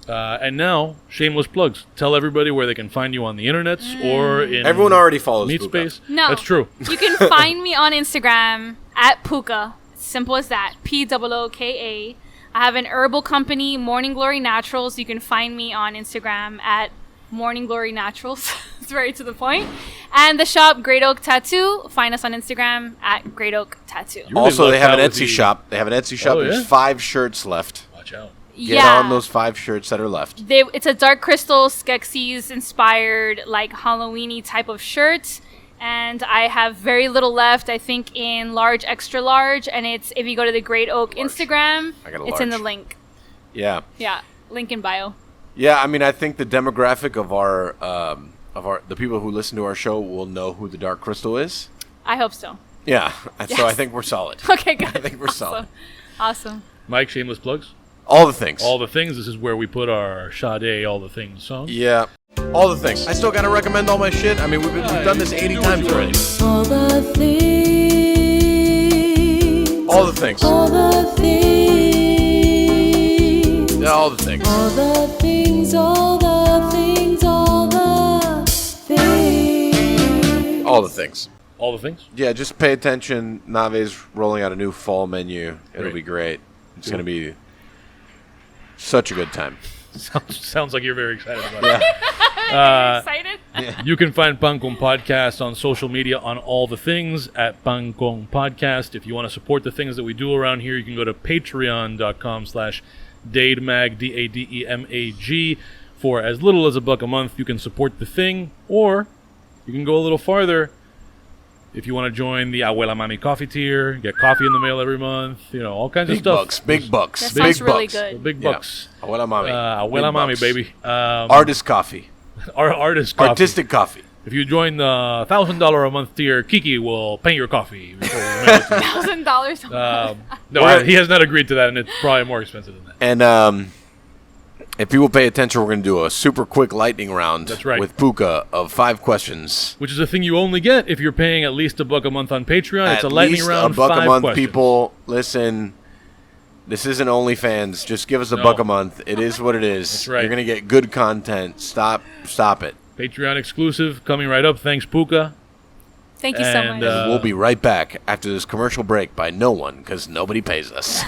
And now, shameless plugs. Tell everybody where they can find you on the internets or in Everyone already follows Meat Pooka. Space. No. That's true. You can find me on Instagram at Pooka. Simple as that. Pooka. I have an herbal company, Morning Glory Naturals. You can find me on Instagram at Morning Glory Naturals. It's very to the point. And the shop, Great Oak Tattoo. Find us on Instagram at Great Oak Tattoo. You really Also, they lucked have an out with Etsy the- shop. They have an Etsy shop. Oh, There's yeah? 5 shirts left. Watch out. Get on those 5 shirts that are left. It's a Dark Crystal Skeksis inspired, like Halloween-y type of shirt. And I have very little left, I think in large, extra large. And it's, if you go to the Great Oak Instagram, I got a it's in the large. link. Yeah. Yeah, link in bio. Yeah, I mean, I think the demographic of the people who listen to our show will know who the Dark Crystal is. I hope so. Yeah, so I Yes. think we're solid. Okay, good. I think we're solid. Awesome. Mike, shameless plugs. All the things. All the things. This is where we put our Sade All the Things song. Yeah, all the things. I still gotta recommend all my shit. I mean, we've done this 80 times already. All the things. All the things. All the things. Yeah, all the things. All the things. All the things. All the things. All the things. All the things. Yeah, just pay attention. Nave's rolling out a new fall menu. It'll Great. be great. It's gonna be such a good time. Sounds like you're very excited about it. Excited? You can find Pan Con Podcast on social media on all the things at Pan Con Podcast. If you want to support the things that we do around here, you can go to patreon.com/DADEMAG, DADEMAG. For as little as $1 a month, you can support the thing, or you can go a little farther. If you want to join the Abuela Mami coffee tier, get coffee in the mail every month, all kinds of Big stuff. bucks. Big bucks. That Big sounds really bucks. good. Big Yeah. bucks. Abuela Mami. Abuela Big Mami, bucks. baby. Artist coffee. Our artist coffee. Artistic coffee. If you join the $1,000 a month tier, Kiki will paint your coffee. before you mail it to you. $1,000. No, he has not agreed to that, and it's probably more expensive than that. And if people pay attention, we're going to do a super quick lightning round. That's right. With Pooka of 5 questions. Which is a thing you only get if you're paying at least $1 a month on Patreon. It's a At lightning least round. $1 a 5 month, questions. people. Listen, this isn't OnlyFans. Just give us No. $1 a month. It is what it is. That's right. You're going to get good content. Stop it. Patreon exclusive coming right up. Thanks, Pooka. Thank you so And, much. We'll be right back after this commercial break by no one because nobody pays us.